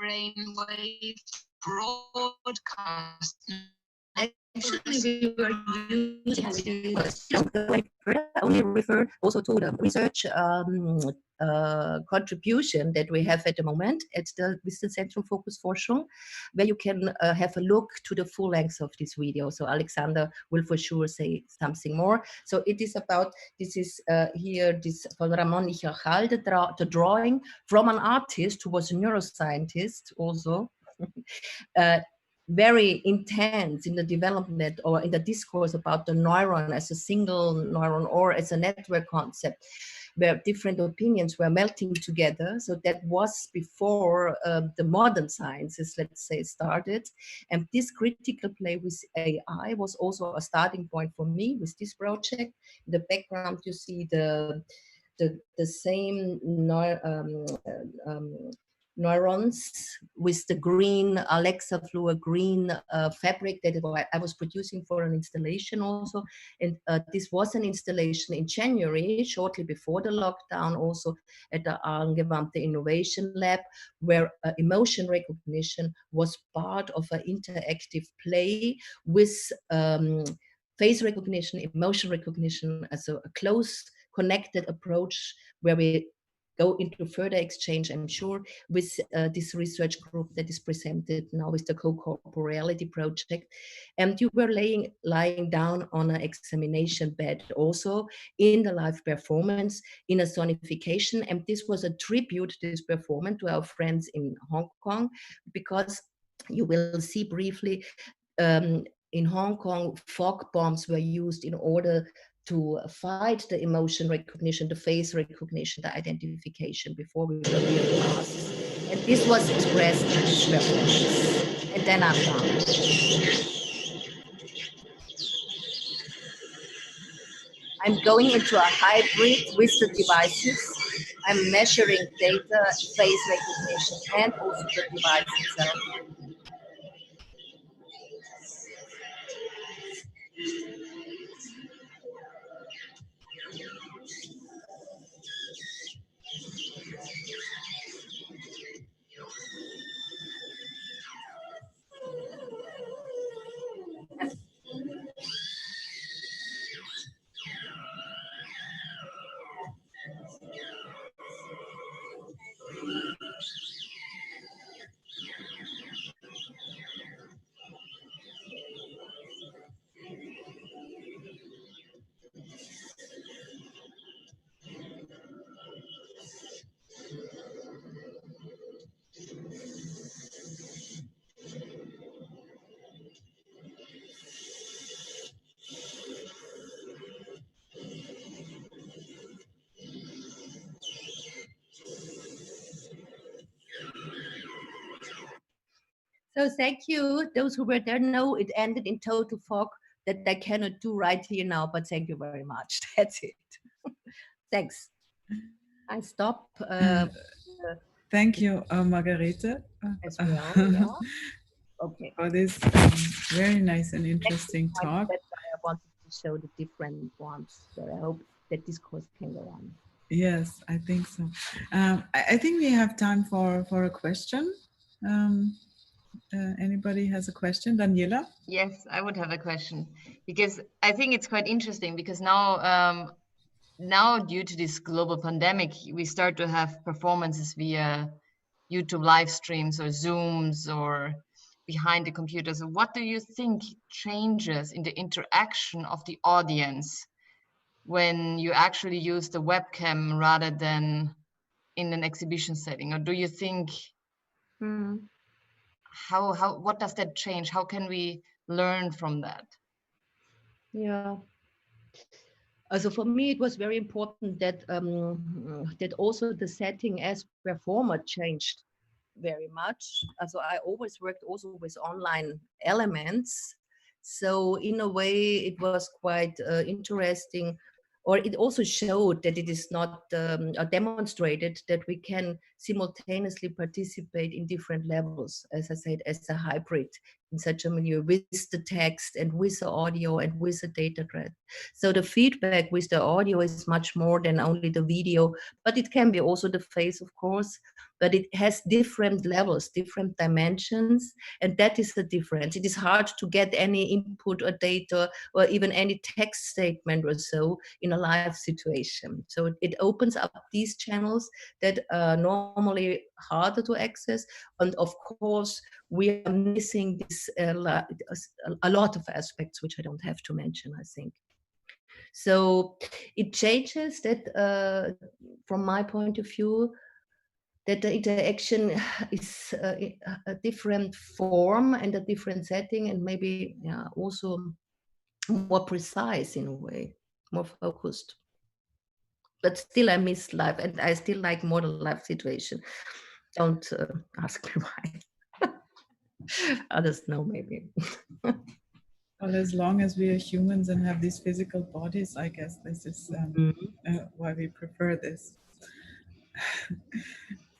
[SPEAKER 8] way.
[SPEAKER 9] Brainwave broadcast
[SPEAKER 5] Actually, we were using only refer also to the research contribution that we have at the moment at the Wissenschaftliche Fokusforschung, where you can have a look to the full length of this video. So Alexander will for sure say something more. So it is about, this is here, this von Ramon y Cajal, the drawing from an artist who was a neuroscientist also. Very intense in the development or in the discourse about the neuron as a single neuron or as a network concept, where different opinions were melting together. So that was before the modern sciences, let's say, started. And this critical play with AI was also a starting point for me with this project. In the background, you see the same neurons with the green Alexa fluor green fabric that I was producing for an installation also. And this was an installation in January, shortly before the lockdown, also at the Angewandte Innovation Lab, where emotion recognition was part of an interactive play with face recognition, emotion recognition as a close connected approach, where we go into further exchange, I'm sure, with this research group that is presented now with the Co-Corporeality project. And you were lying down on an examination bed also in the live performance in a sonification. And this was a tribute, this performance, to our friends in Hong Kong, because you will see briefly in Hong Kong, fog bombs were used in order to fight the emotion recognition, the face recognition, the identification before we were wearing masks. And this was expressed in this performance. And then I'm done. I'm going into a hybrid with the devices. I'm measuring data, face recognition, and also the device itself. So thank you. Those who were there know it ended in total fog that I cannot do right here now, but thank you very much. That's it. Thanks. I stop.
[SPEAKER 1] Thank you, Margarete.
[SPEAKER 5] As well, yeah. Okay.
[SPEAKER 1] For this very nice and interesting talk.
[SPEAKER 5] That's why I wanted to show the different ones. So I hope that this course can go on.
[SPEAKER 1] Yes, I think so. I think we have time for a question. Anybody has a question? Daniela?
[SPEAKER 3] Yes, I would have a question, because I think it's quite interesting, because now due to this global pandemic, we start to have performances via YouTube live streams or Zooms or behind the computer. So what do you think changes in the interaction of the audience when you actually use the webcam rather than in an exhibition setting? Or do you think what does that change? How can we learn from that?
[SPEAKER 5] Yeah. So for me, it was very important that that also the setting as performer changed very much. So I always worked also with online elements. So in a way, it was quite interesting, or it also showed that it is not demonstrated that we can simultaneously participate in different levels, as I said, as a hybrid in such a manner with the text and with the audio and with the data thread. So the feedback with the audio is much more than only the video, but it can be also the face, of course, but it has different levels, different dimensions, and that is the difference. It is hard to get any input or data or even any text statement or so in a live situation. So it opens up these channels that are normally harder to access, and of course we are missing this a lot of aspects which I don't have to mention, I think. So it changes that from my point of view, that the interaction is a different form and a different setting, and maybe also more precise in a way, more focused. But still I miss live, and I still like more the live situation. Don't ask me why. Others know maybe.
[SPEAKER 1] Well, as long as we are humans and have these physical bodies, I guess this is why we prefer this.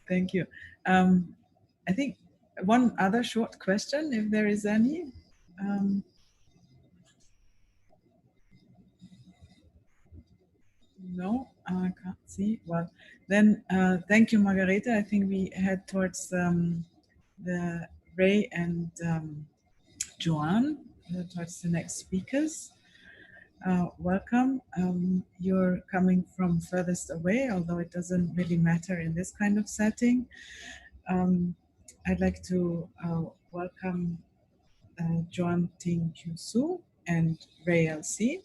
[SPEAKER 1] Thank you. I think one other short question, if there is any. No, I can't see. Well, then thank you, Margarete. I think we head towards the Ray and Joanne, towards the next speakers. Welcome. You're coming from furthest away, although it doesn't really matter in this kind of setting. I'd like to welcome Joanne Ting-Yu and Ray LC.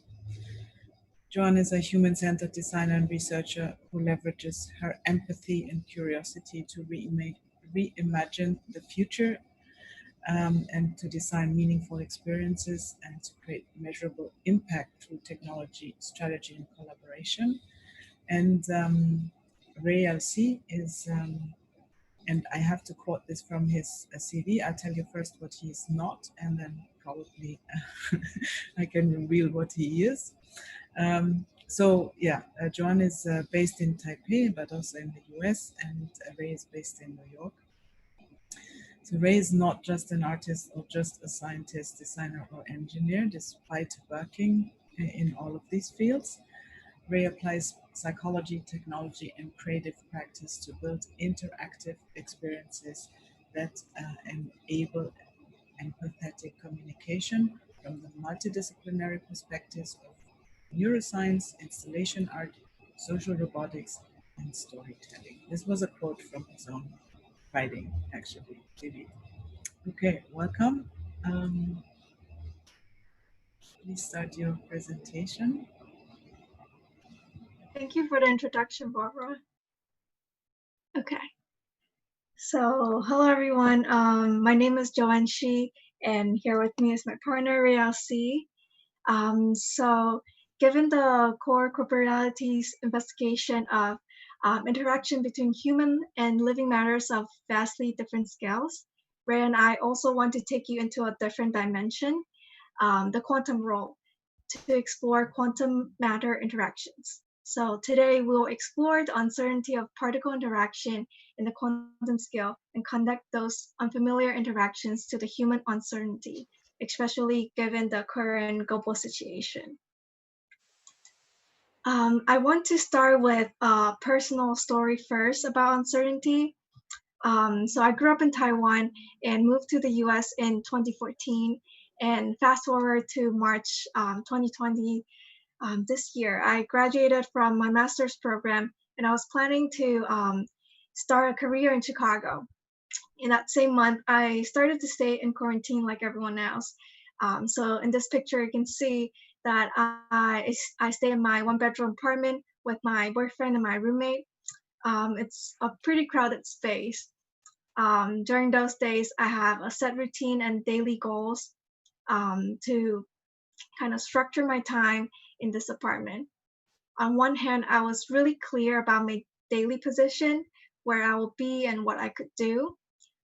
[SPEAKER 1] Joanne is a human-centered designer and researcher who leverages her empathy and curiosity to reimagine the future and to design meaningful experiences and to create measurable impact through technology, strategy, and collaboration. And Ray LC is, and I have to quote this from his CV. I'll tell you first what he is not, and then probably I can reveal what he is. Joanne is based in Taipei, but also in the US, and Ray is based in New York. So Ray is not just an artist or just a scientist, designer, or engineer, despite working in all of these fields. Ray applies psychology, technology, and creative practice to build interactive experiences that enable empathetic communication from the multidisciplinary perspectives of neuroscience, installation art, social robotics, and storytelling. This was a quote from his own writing, actually. Okay, welcome. Please start your presentation.
[SPEAKER 10] Thank you for the introduction, Barbara. Okay. So, hello everyone. My name is Joanne Shi, and here with me is my partner, Ray C. So, given the Co-Corporeality's investigation of interaction between human and living matters of vastly different scales, Ray and I also want to take you into a different dimension, the quantum role, to explore quantum matter interactions. So today we'll explore the uncertainty of particle interaction in the quantum scale and connect those unfamiliar interactions to the human uncertainty, especially given the current global situation. I want to start with a personal story first about uncertainty. So I grew up in Taiwan and moved to the US in 2014. And fast forward to March 2020, this year, I graduated from my master's program, and I was planning to start a career in Chicago. In that same month, I started to stay in quarantine like everyone else. So in this picture, you can see that I stay in my one-bedroom apartment with my boyfriend and my roommate. It's a pretty crowded space. During those days, I have a set routine and daily goals to kind of structure my time in this apartment. On one hand, I was really clear about my daily position, where I will be and what I could do.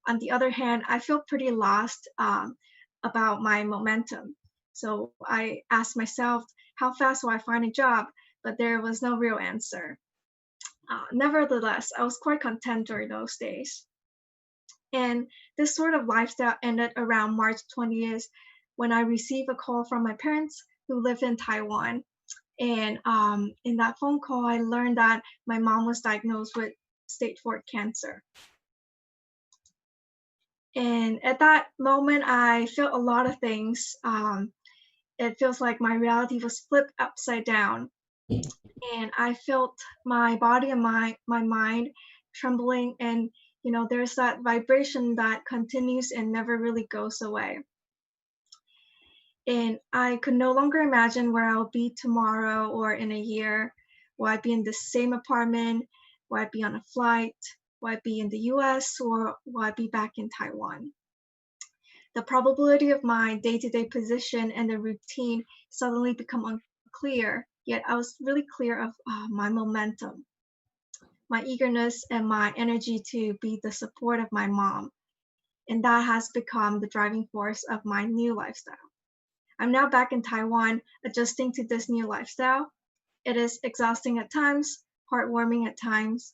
[SPEAKER 10] On the other hand, I feel pretty lost about my momentum. So I asked myself, how fast will I find a job? But there was no real answer. Nevertheless, I was quite content during those days. And this sort of lifestyle ended around March 20th when I received a call from my parents who live in Taiwan. And in that phone call, I learned that my mom was diagnosed with stage 4 cancer. And at that moment, I felt a lot of things. It feels like my reality was flipped upside down. And I felt my body and my mind trembling. And, you know, there's that vibration that continues and never really goes away. And I could no longer imagine where I'll be tomorrow or in a year. Will I be in the same apartment? Will I be on a flight? Will I be in the US or will I be back in Taiwan? The probability of my day-to-day position and the routine suddenly become unclear, yet I was really clear of my momentum, my eagerness, and my energy to be the support of my mom. And that has become the driving force of my new lifestyle. I'm now back in Taiwan, adjusting to this new lifestyle. It is exhausting at times, heartwarming at times.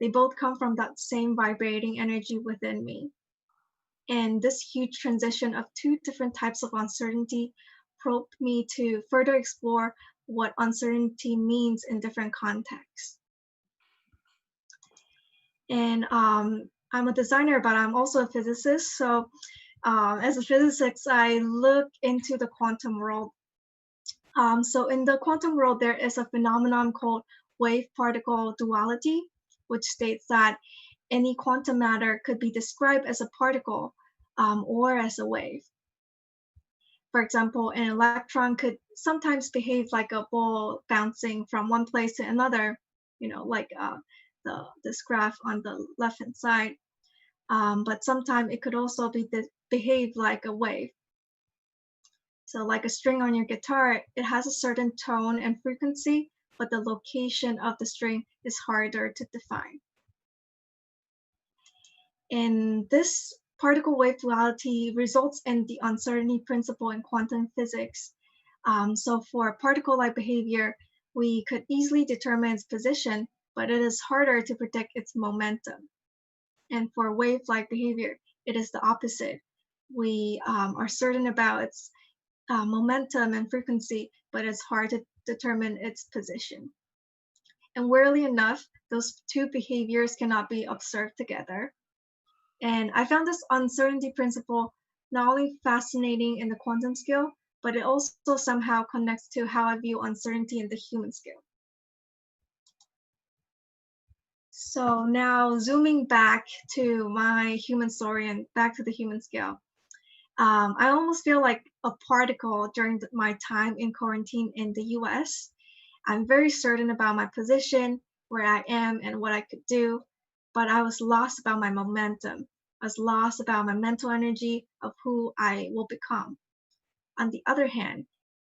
[SPEAKER 10] They both come from that same vibrating energy within me. And this huge transition of two different types of uncertainty probed me to further explore what uncertainty means in different contexts. And I'm a designer, but I'm also a physicist. So as a physicist, I look into the quantum world. So in the quantum world, there is a phenomenon called wave-particle duality, which states that any quantum matter could be described as a particle or as a wave. For example, an electron could sometimes behave like a ball bouncing from one place to another, you know, like this graph on the left-hand side. But sometimes it could also behave like a wave. So like a string on your guitar, it has a certain tone and frequency, but the location of the string is harder to define. And this particle wave duality results in the uncertainty principle in quantum physics. So for particle-like behavior, we could easily determine its position, but it is harder to predict its momentum. And for wave-like behavior, it is the opposite. We are certain about its momentum and frequency, but it's hard to determine its position. And weirdly enough, those two behaviors cannot be observed together. And I found this uncertainty principle not only fascinating in the quantum scale, but it also somehow connects to how I view uncertainty in the human scale. So now zooming back to my human story and back to the human scale. I almost feel like a particle during my time in quarantine in the US. I'm very certain about my position, where I am, and what I could do, but I was lost about my momentum. I was lost about my mental energy of who I will become. On the other hand,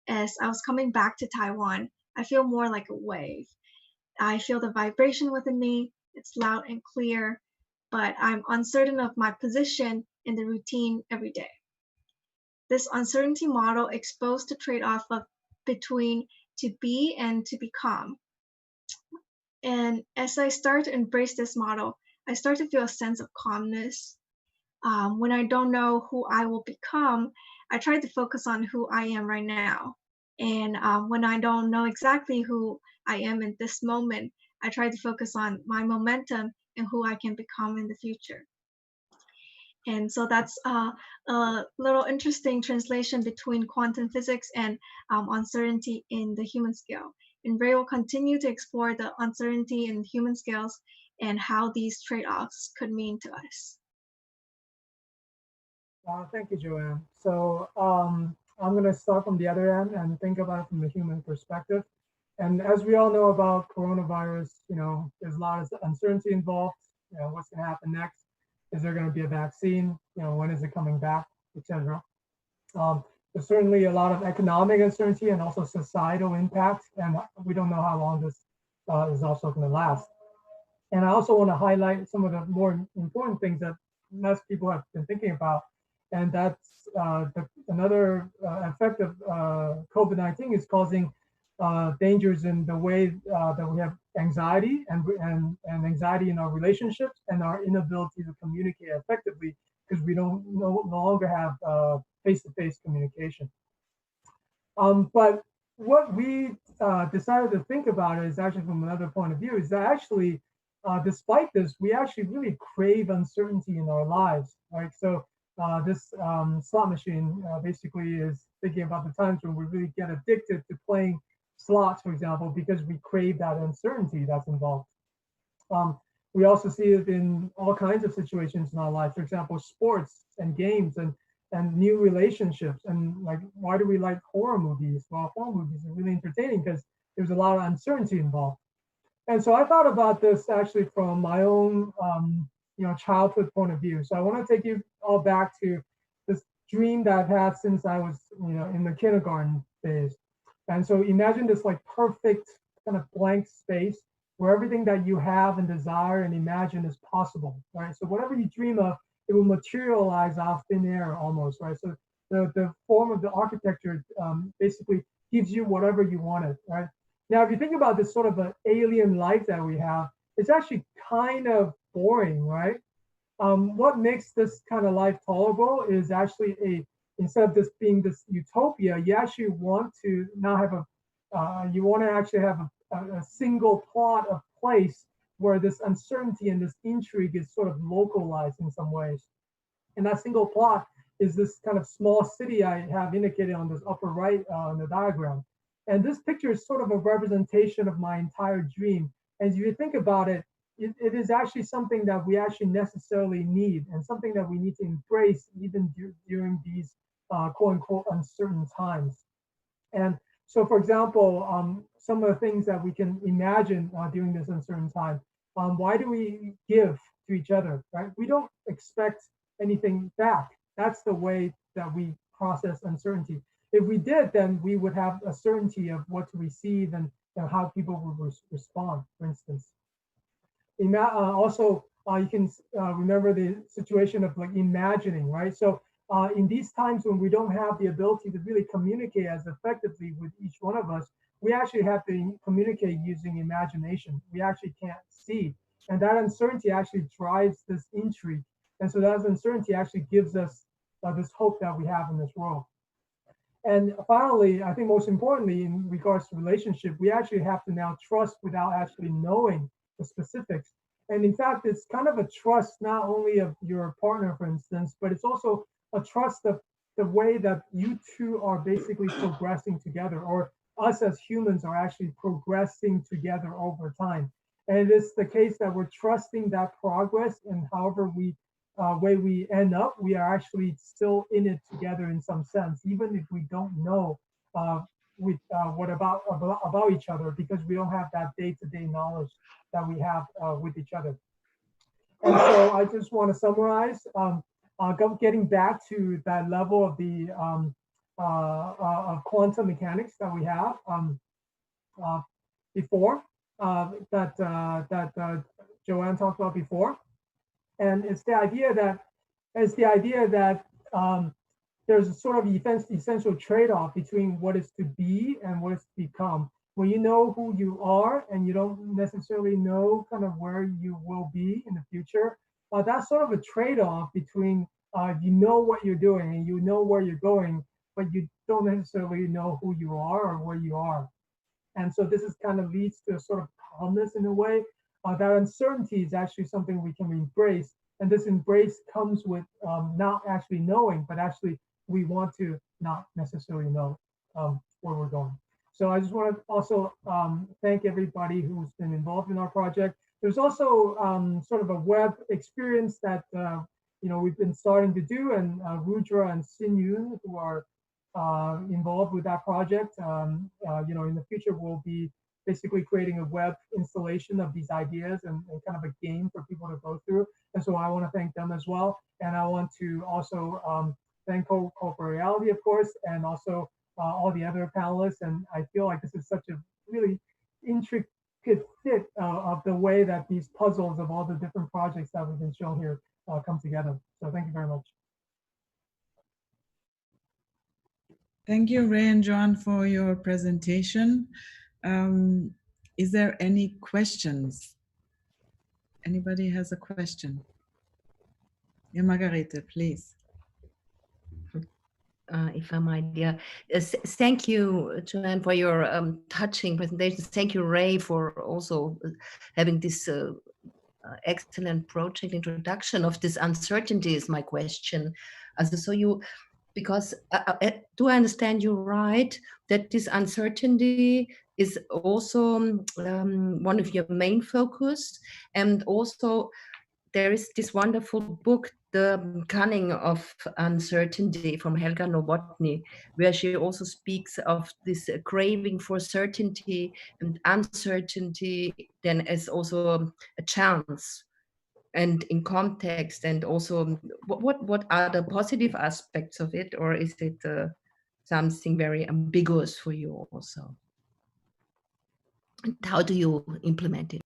[SPEAKER 10] as I was coming back to Taiwan, I feel more like a wave. I feel the vibration within me. It's loud and clear, but I'm uncertain of my position in the routine every day. This uncertainty model exposed the trade-off of between to be and to become. And as I start to embrace this model, I start to feel a sense of calmness. When I don't know who I will become, I try to focus on who I am right now. And when I don't know exactly who I am in this moment, I try to focus on my momentum and who I can become in the future. And so that's a little interesting translation between quantum physics and uncertainty in the human scale. And Ray will continue to explore the uncertainty in human scales and how these trade-offs could mean to us.
[SPEAKER 11] Thank you, Joanne. So I'm going to start from the other end and think about it from the human perspective. And as we all know about coronavirus, you know, there's a lot of uncertainty involved. You know, what's going to happen next? Is there going to be a vaccine? You know, when is it coming back, etc. There's certainly a lot of economic uncertainty and also societal impact, and we don't know how long this is also going to last. And I also want to highlight some of the more important things that less people have been thinking about, and that's another effect of COVID-19 is causing dangers in the way that we have anxiety and anxiety in our relationships and our inability to communicate effectively because we don't no longer have face-to-face communication. But what we decided to think about is actually from another point of view, is that actually, despite this, we actually really crave uncertainty in our lives, right? So this slot machine basically is thinking about the times when we really get addicted to playing slots, for example, because we crave that uncertainty that's involved. We also see it in all kinds of situations in our life. For example, sports and games and new relationships. And like, why do we like horror movies? Well, horror movies are really entertaining because there's a lot of uncertainty involved. And so I thought about this actually from my own, childhood point of view. So I want to take you all back to this dream that I've had since I was, in the kindergarten days. And so imagine this like perfect kind of blank space where everything that you have and desire and imagine is possible, right? So whatever you dream of, it will materialize out of thin air almost, right? So the form of the architecture basically gives you whatever you wanted, right? Now, if you think about this sort of an alien life that we have, it's actually kind of boring, right? What makes this kind of life tolerable is actually instead of this being this utopia, you actually want to now have you want to actually have a single plot of place where this uncertainty and this intrigue is sort of localized in some ways. And that single plot is this kind of small city I have indicated on this upper right on the diagram. And this picture is sort of a representation of my entire dream. As you think about it, it is actually something that we actually necessarily need and something that we need to embrace even during these quote unquote uncertain times. And so, for example, some of the things that we can imagine during this uncertain time, why do we give to each other, right? We don't expect anything back. That's the way that we process uncertainty. If we did, then we would have a certainty of what to receive and how people would respond, for instance. Also, you can remember the situation of like imagining, right? So in these times when we don't have the ability to really communicate as effectively with each one of us, we actually have to communicate using imagination. We actually can't see. And that uncertainty actually drives this intrigue. And so that uncertainty actually gives us this hope that we have in this world. And finally, I think most importantly, in regards to relationship, we actually have to now trust without actually knowing the specifics. And in fact, it's kind of a trust not only of your partner, for instance, but it's also a trust of the way that you two are basically progressing together, or us as humans are actually progressing together over time. And it is the case that we're trusting that progress, and however way we end up, we are actually still in it together in some sense, even if we don't know what about each other, because we don't have that day-to-day knowledge that we have with each other. And so I just want to summarize, getting back to that level of the of quantum mechanics that we have before, that Joanne talked about before. And it's the idea that there's a sort of essential trade-off between what is to be and what is to become. When you know who you are and you don't necessarily know kind of where you will be in the future, that's sort of a trade-off between you know what you're doing and you know where you're going, but you don't necessarily know who you are or where you are. And so this is kind of leads to a sort of calmness in a way. That uncertainty is actually something we can embrace. And this embrace comes with not actually knowing, but actually we want to not necessarily know where we're going. So I just want to also thank everybody who's been involved in our project. There's also sort of a web experience that we've been starting to do, and Rudra and Ting-Yu, who are involved with that project, in the future we'll be basically creating a web installation of these ideas and kind of a game for people to go through. And so I want to thank them as well. And I want to also thank Co-Corporeality, of course, and also all the other panelists. And I feel like this is such a really intricate fit of the way that these puzzles of all the different projects that we've been shown here come together. So thank you very much.
[SPEAKER 1] Thank you, Ray and Joanne, for your presentation. Is there any questions? Anybody has a question? Yeah, Margarete, please.
[SPEAKER 5] if I might, yeah. Thank you, Joanne, for your touching presentations. Thank you, Ray, for also having this excellent project introduction of this uncertainty is my question. So you, because do I understand you right, that this uncertainty is also one of your main focus, and also there is this wonderful book, The Cunning of Uncertainty, from Helga Nowotny, where she also speaks of this craving for certainty and uncertainty then as also a chance and in context, and also what are the positive aspects of it, or is it something very ambiguous for you also? And how do you implement it?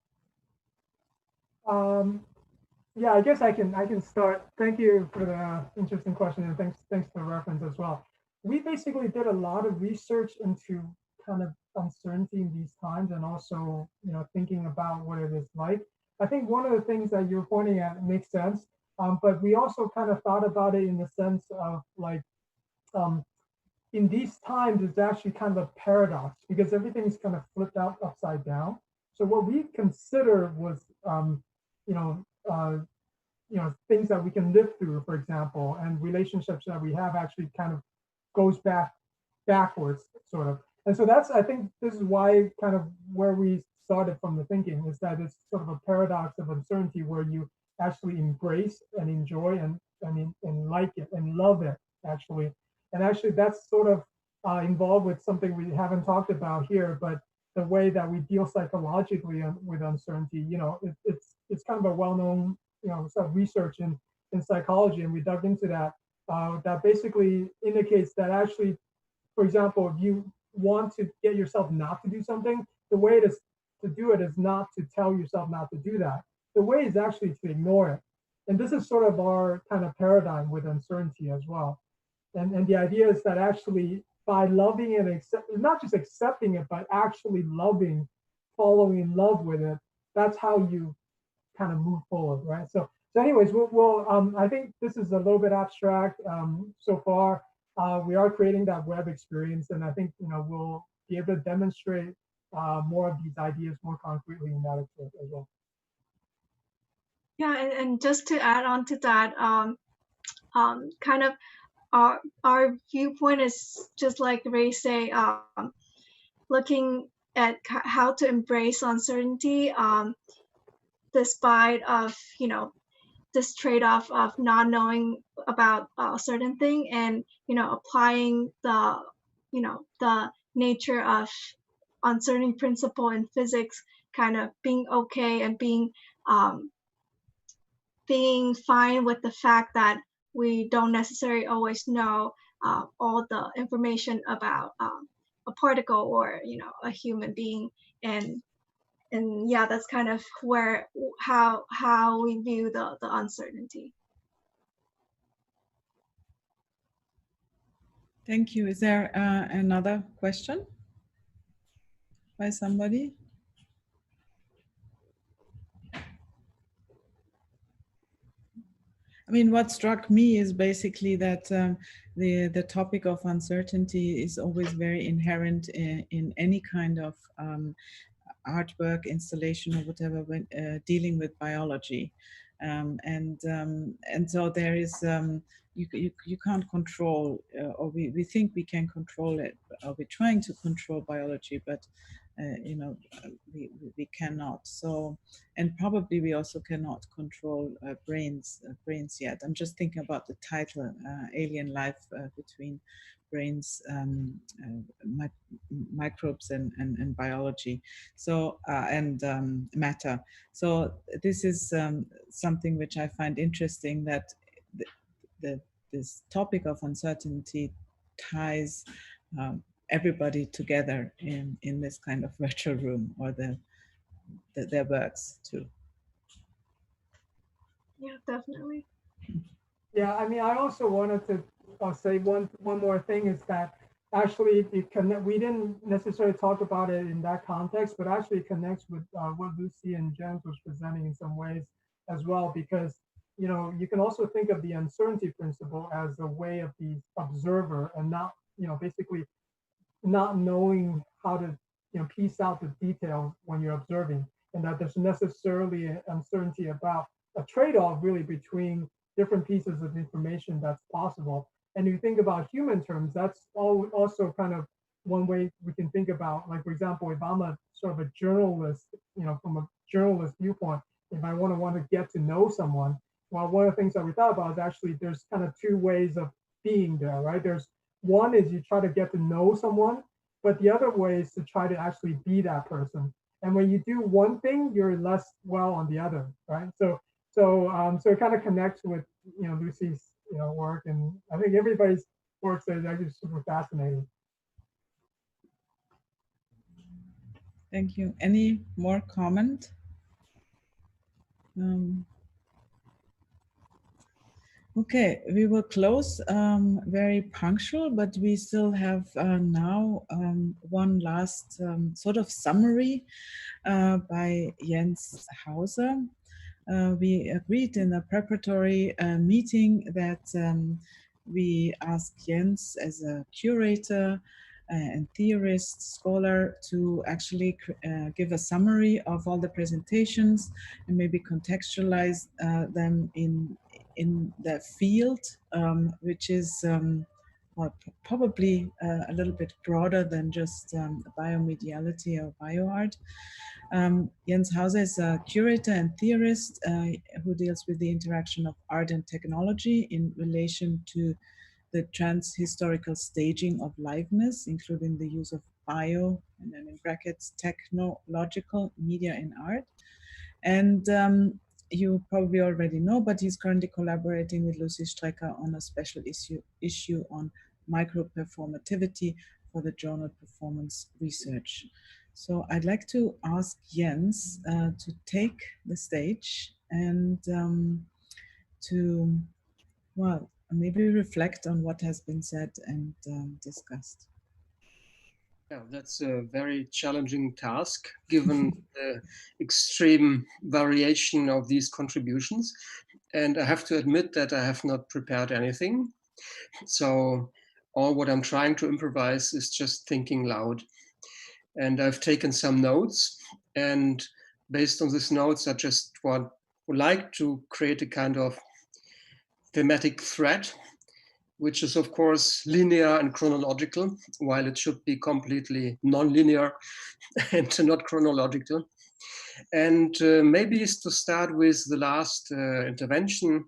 [SPEAKER 11] Yeah, I guess I can start. Thank you for the interesting question, and thanks for the reference as well. We basically did a lot of research into kind of uncertainty in these times, and also thinking about what it is like. I think one of the things that you're pointing at makes sense, but we also kind of thought about it in the sense of like in these times it's actually kind of a paradox because everything's kind of flipped out upside down. So what we consider was things that we can live through, for example, and relationships that we have actually kind of goes backwards, sort of. And so that's, I think this is why kind of where we started from the thinking is that it's sort of a paradox of uncertainty where you actually embrace and enjoy and like it and love it, actually. And actually that's sort of involved with something we haven't talked about here, but the way that we deal psychologically with uncertainty. It's kind of a well-known sort of research in psychology, and we dug into that. That basically indicates that actually, for example, if you want to get yourself not to do something, the way to do it is not to tell yourself not to do that. The way is actually to ignore it. And this is sort of our kind of paradigm with uncertainty as well. And the idea is that actually by loving it, not just accepting it, but actually loving, falling in love with it, that's how you kind of move forward, right? So anyways, I think this is a little bit abstract so far. We are creating that web experience, and I think we'll be able to demonstrate more of these ideas more concretely in that as well.
[SPEAKER 10] Yeah, and just to add on to that, kind of our viewpoint is just like Ray say, looking at how to embrace uncertainty, despite of this trade-off of not knowing about a certain thing, and applying the the nature of uncertainty principle in physics, kind of being okay and being fine with the fact that we don't necessarily always know all the information about a particle or a human being, and yeah, that's kind of where how we view the uncertainty.
[SPEAKER 1] Thank you. Is there another question by somebody? I mean, what struck me is basically that the topic of uncertainty is always very inherent in any kind of artwork, installation, or whatever, when dealing with biology, and so there is you can't control, or we think we can control it, or we're trying to control biology, but we cannot. So, and probably we also cannot control brains yet. I'm just thinking about the title, Alien Life Between Brains, Microbes and Biology. So and matter. So this is something which I find interesting, that this topic of uncertainty ties everybody together in this kind of virtual room, or their works too.
[SPEAKER 10] Yeah, definitely.
[SPEAKER 11] Yeah, I mean, I also wanted to say one more thing is that actually we didn't necessarily talk about it in that context, but actually it connects with what Lucie and James was presenting in some ways as well, because you know, you can also think of the uncertainty principle as a way of the observer and not, you know, basically not knowing how to, you know, piece out the details when you're observing, and that there's necessarily an uncertainty about a trade-off really between different pieces of information that's possible. And if you think about human terms, that's also kind of one way we can think about, like, for example, if I'm a sort of a journalist, you know, from a journalist viewpoint, if I want to get to know someone, well, one of the things that we thought about is actually there's kind of two ways of being there, right? There's one is you try to get to know someone, but the other way is to try to actually be that person. And when you do one thing, you're less well on the other, right? So it kind of connects with, you know, Lucie's, you know, work, and I think everybody's work is actually super fascinating.
[SPEAKER 1] Thank you. Any more comment? Okay, we will close very punctual, but we still have now one last sort of summary by Jens Hauser. We agreed in a preparatory meeting that we ask Jens as a curator and theorist, scholar, to actually give a summary of all the presentations and maybe contextualize them in the field, which is well, probably a little bit broader than just biomediality or bioart. Jens Hauser is a curator and theorist who deals with the interaction of art and technology in relation to the trans-historical staging of liveness, including the use of bio, and then in brackets, technological media in art. And you probably already know, but he's currently collaborating with Lucie Strecker on a special issue on micro-performativity for the journal Performance Research. So I'd like to ask Jens to take the stage and to, well, maybe reflect on what has been said and discussed.
[SPEAKER 12] Yeah, that's a very challenging task, given the extreme variation of these contributions. And I have to admit that I have not prepared anything. So all what I'm trying to improvise is just thinking loud. And I've taken some notes, and based on these notes, I just would like to create a kind of thematic thread, which is of course linear and chronological, while it should be completely non-linear and not chronological. And maybe is to start with the last intervention.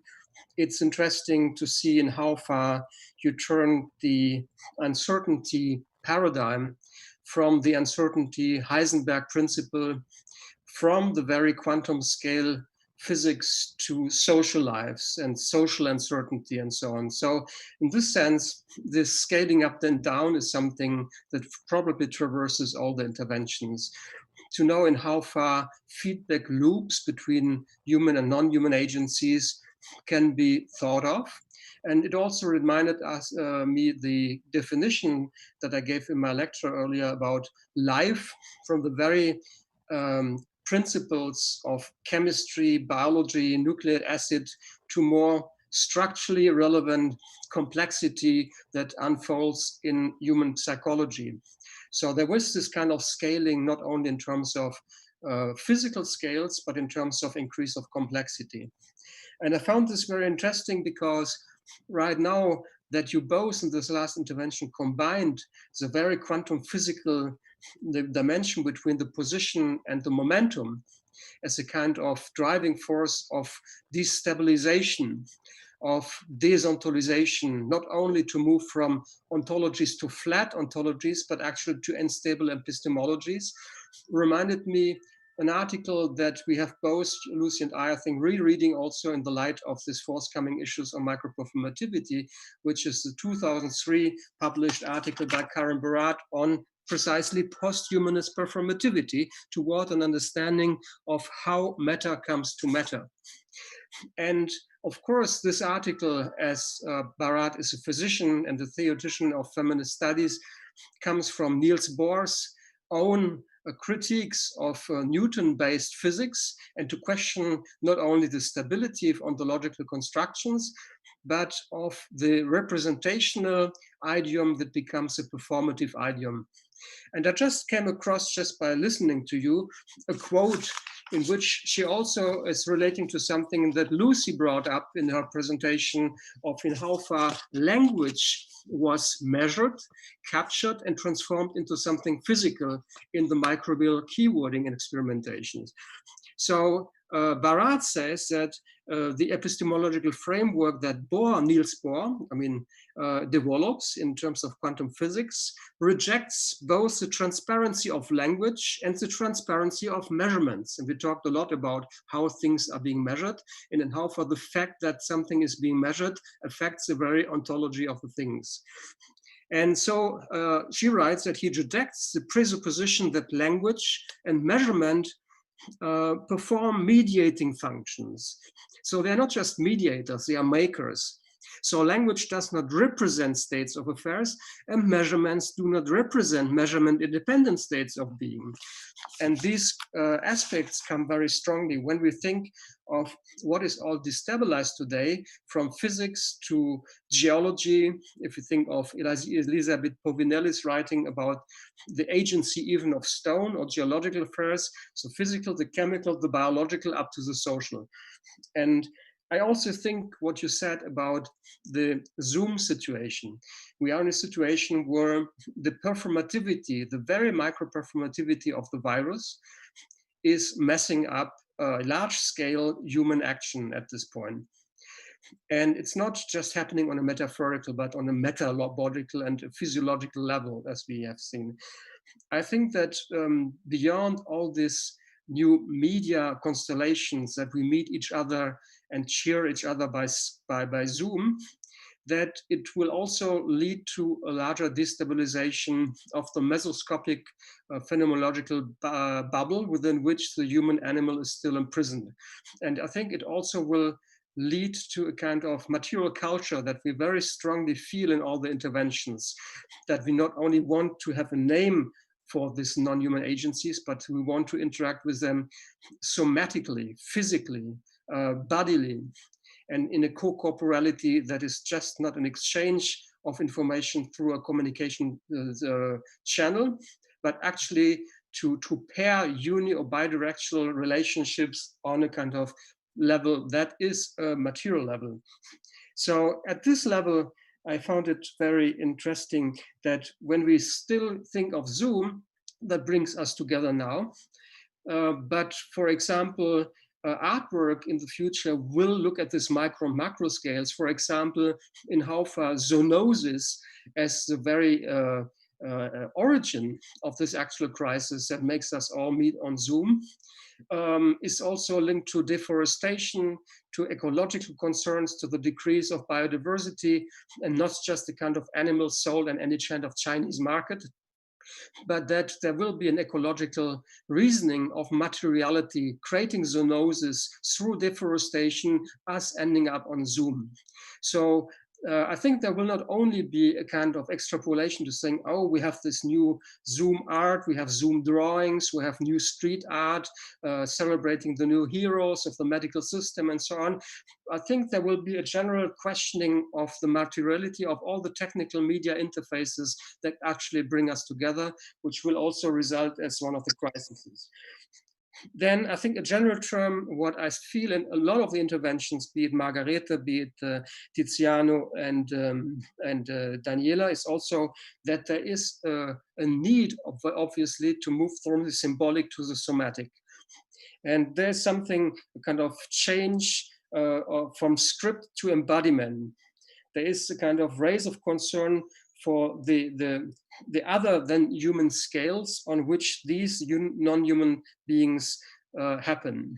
[SPEAKER 12] It's interesting to see in how far you turn the uncertainty paradigm from the uncertainty Heisenberg principle, from the very quantum scale physics to social lives and social uncertainty and so on. So in this sense, this scaling up and down is something that probably traverses all the interventions. To know in how far feedback loops between human and non-human agencies can be thought of. And it also reminded me the definition that I gave in my lecture earlier about life from the very principles of chemistry, biology, nucleic acid, to more structurally relevant complexity that unfolds in human psychology. So there was this kind of scaling, not only in terms of physical scales, but in terms of increase of complexity. And I found this very interesting because right now that you both in this last intervention combined the very quantum physical dimension between the position and the momentum as a kind of driving force of destabilization, of desontolization, not only to move from ontologies to flat ontologies, but actually to unstable epistemologies, reminded me an article that we have both, Lucie and I think, rereading also in the light of this forthcoming issues on microperformativity, which is the 2003 published article by Karen Barat on precisely post-humanist performativity toward an understanding of how matter comes to matter. And of course, this article, as Barat is a physician and a theoretician of feminist studies, comes from Niels Bohr's own critiques of Newton-based physics and to question not only the stability of ontological constructions, but of the representational idiom that becomes a performative idiom. And I just came across, just by listening to you, a quote in which she also is relating to something that Lucie brought up in her presentation of in how far language was measured, captured, and transformed into something physical in the microbial keywording and experimentations. So Barat says that the epistemological framework that Niels Bohr, develops in terms of quantum physics, rejects both the transparency of language and the transparency of measurements. And we talked a lot about how things are being measured, and in how far the fact that something is being measured affects the very ontology of the things. And so she writes that he rejects the presupposition that language and measurement perform mediating functions. So they're not just mediators, they are makers. So language does not represent states of affairs, and measurements do not represent measurement-independent states of being. And these aspects come very strongly when we think of what is all destabilized today, from physics to geology. If you think of Elisabeth Povinelli's writing about the agency even of stone or geological affairs, so physical, the chemical, the biological, up to the social. And I also think what you said about the Zoom situation. We are in a situation where the performativity, the very micro-performativity of the virus is messing up large-scale human action at this point. And it's not just happening on a metaphorical, but on a metabolical and a physiological level, as we have seen. I think that beyond all this new media constellations that we meet each other and cheer each other by Zoom, that it will also lead to a larger destabilization of the mesoscopic phenomenological bubble within which the human animal is still imprisoned. And I think it also will lead to a kind of material culture that we very strongly feel in all the interventions, that we not only want to have a name for these non-human agencies, but we want to interact with them somatically, physically, bodily, and in a co-corporeality that is just not an exchange of information through a communication channel, but actually to pair uni or bidirectional relationships on a kind of level that is a material level. So at this level, I found it very interesting that when we still think of Zoom, that brings us together now. But for example, artwork in the future will look at this macro scales. For example, in how far zoonosis as the very origin of this actual crisis that makes us all meet on Zoom is also linked to deforestation, to ecological concerns, to the decrease of biodiversity, and not just the kind of animal sold in any kind of Chinese market, but that there will be an ecological reasoning of materiality, creating zoonosis through deforestation, us ending up on Zoom. So I think there will not only be a kind of extrapolation to saying, oh, we have this new Zoom art, we have Zoom drawings, we have new street art, celebrating the new heroes of the medical system and so on. I think there will be a general questioning of the materiality of all the technical media interfaces that actually bring us together, which will also result as one of the crises. Then I think a general term, what I feel in a lot of the interventions, be it Margarete, be it Tiziano and Daniela, is also that there is a need, obviously, to move from the symbolic to the somatic. And there's something, a kind of change from script to embodiment. There is a kind of raise of concern for the other than human scales on which these non-human beings happen.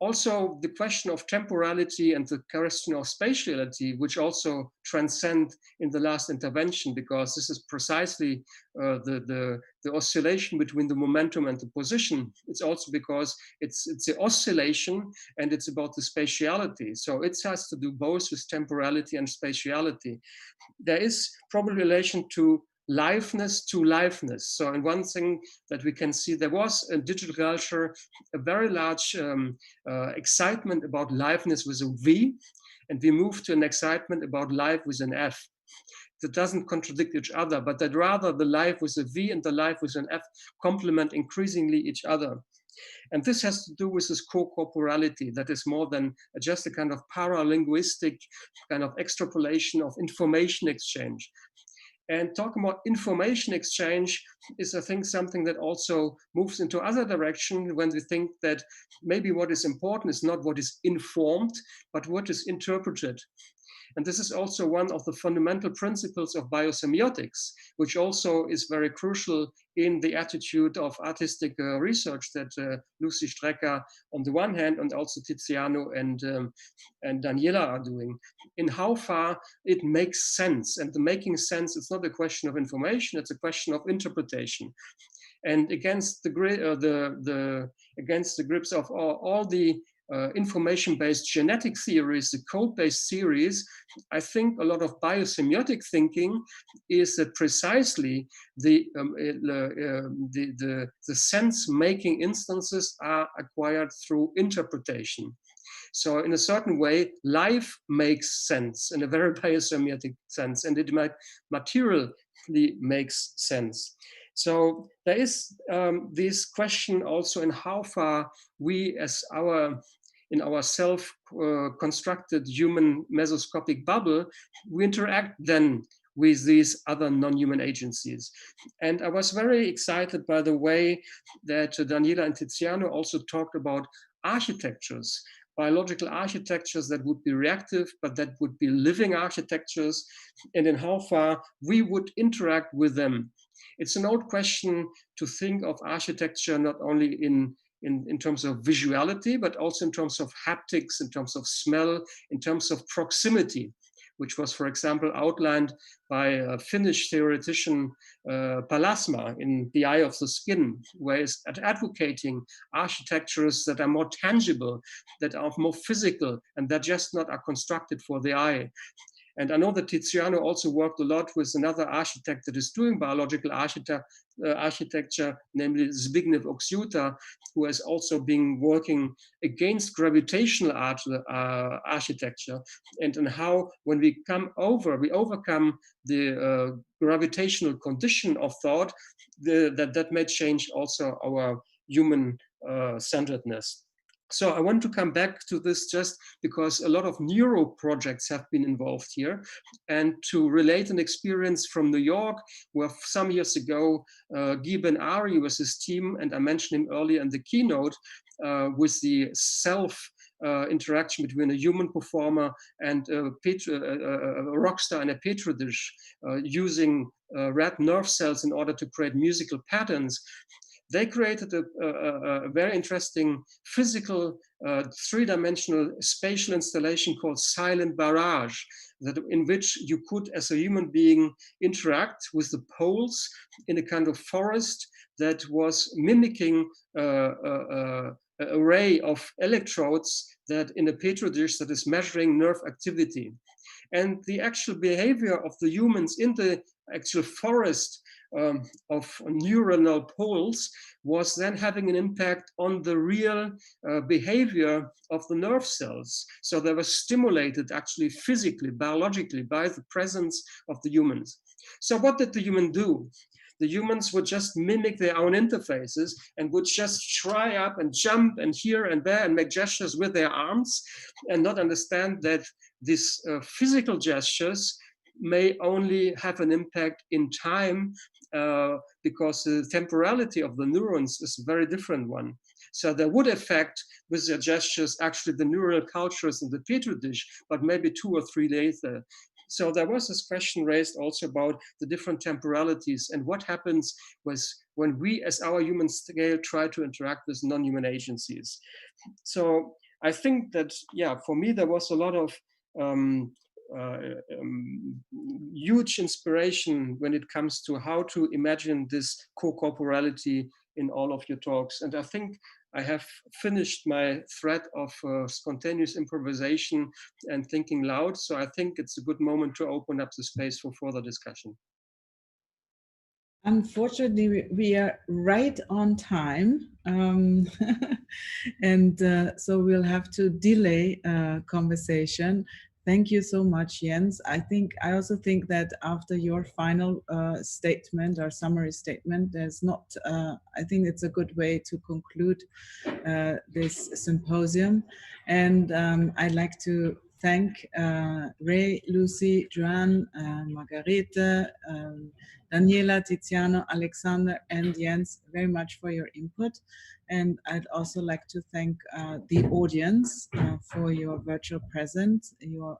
[SPEAKER 12] Also, the question of temporality and the question of spatiality, which also transcend in the last intervention, because this is precisely the oscillation between the momentum and the position. It's also because it's the oscillation and it's about the spatiality. So it has to do both with temporality and spatiality. There is probably relation to liveness to liveness. So in one thing that we can see, there was in digital culture a very large excitement about liveness with a V, and we moved to an excitement about live with an F. That doesn't contradict each other, but that rather the live with a V and the live with an F complement increasingly each other. And this has to do with this co-corporeality that is more than just a kind of paralinguistic kind of extrapolation of information exchange. And talking about information exchange is, I think, something that also moves into other direction when we think that maybe what is important is not what is informed, but what is interpreted. And this is also one of the fundamental principles of biosemiotics, which also is very crucial in the attitude of artistic research that Lucie, Strecker on the one hand, and also Tiziano and Daniela are doing, in how far it makes sense. And the making sense, it's not a question of information, it's a question of interpretation. And against the grips of all the information-based genetic theories, the code-based theories, I think a lot of biosemiotic thinking is that precisely the sense-making instances are acquired through interpretation. So in a certain way, life makes sense in a very biosemiotic sense, and it materially makes sense. So there is this question also in how far we as in our self-constructed human mesoscopic bubble, we interact then with these other non-human agencies. And I was very excited by the way that Daniela and Tiziano also talked about architectures, biological architectures that would be reactive, but that would be living architectures, and in how far we would interact with them. It's an old question to think of architecture not only in terms of visuality, but also in terms of haptics, in terms of smell, in terms of proximity, which was, for example, outlined by a Finnish theoretician, Palasma, in The Eye of the Skin, where he's advocating architectures that are more tangible, that are more physical, and that just not are constructed for the eye. And I know that Tiziano also worked a lot with another architect that is doing biological architecture, namely Zbigniew Oksiuta, who has also been working against gravitational architecture, and how when we overcome the gravitational condition of thought, that may change also our human centeredness. So I want to come back to this just because a lot of neuro projects have been involved here, and to relate an experience from New York, where some years ago, Guy Ben-Ari with his team, and I mentioned him earlier in the keynote, with the interaction between a human performer and a rock star in a petri dish, using red nerve cells in order to create musical patterns. They created a very interesting physical three-dimensional spatial installation called Silent Barrage, in which you could, as a human being, interact with the poles in a kind of forest that was mimicking an array of electrodes that in a petri dish that is measuring nerve activity. And the actual behavior of the humans in the actual forest of neuronal poles was then having an impact on the real behavior of the nerve cells. So they were stimulated actually physically, biologically, by the presence of the humans. So what did the human do? The humans would just mimic their own interfaces and would just try up and jump and here and there and make gestures with their arms, and not understand that these physical gestures may only have an impact in time, because the temporality of the neurons is a very different one. So they would affect with their gestures actually the neural cultures in the petri dish, but maybe 2 or 3 days later. So there was this question raised also about the different temporalities and what happens when we as our human scale try to interact with non-human agencies. So I think that, yeah, for me, there was a lot of huge inspiration when it comes to how to imagine this co-corporeality in all of your talks. And I think I have finished my thread of spontaneous improvisation and thinking loud. So I think it's a good moment to open up the space for further discussion.
[SPEAKER 1] Unfortunately, we are right on time, and so we'll have to delay conversation. Thank you so much, Jens. I also think that after your final statement or summary statement, there's not. I think it's a good way to conclude this symposium, and I'd like to thank Ray, Lucie, Joanne, Margarete, Daniela, Tiziano, Alexander, and Jens very much for your input. And I'd also like to thank the audience for your virtual presence,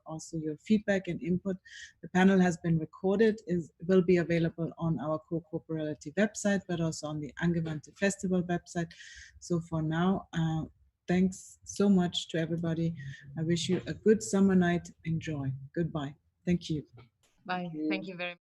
[SPEAKER 1] also your feedback and input. The panel has been recorded, will be available on our Co-Corporeality website, but also on the Angewandte Festival website. So for now, thanks so much to everybody. I wish you a good summer night. Enjoy. Goodbye. Thank you.
[SPEAKER 3] Bye. Thank you very much.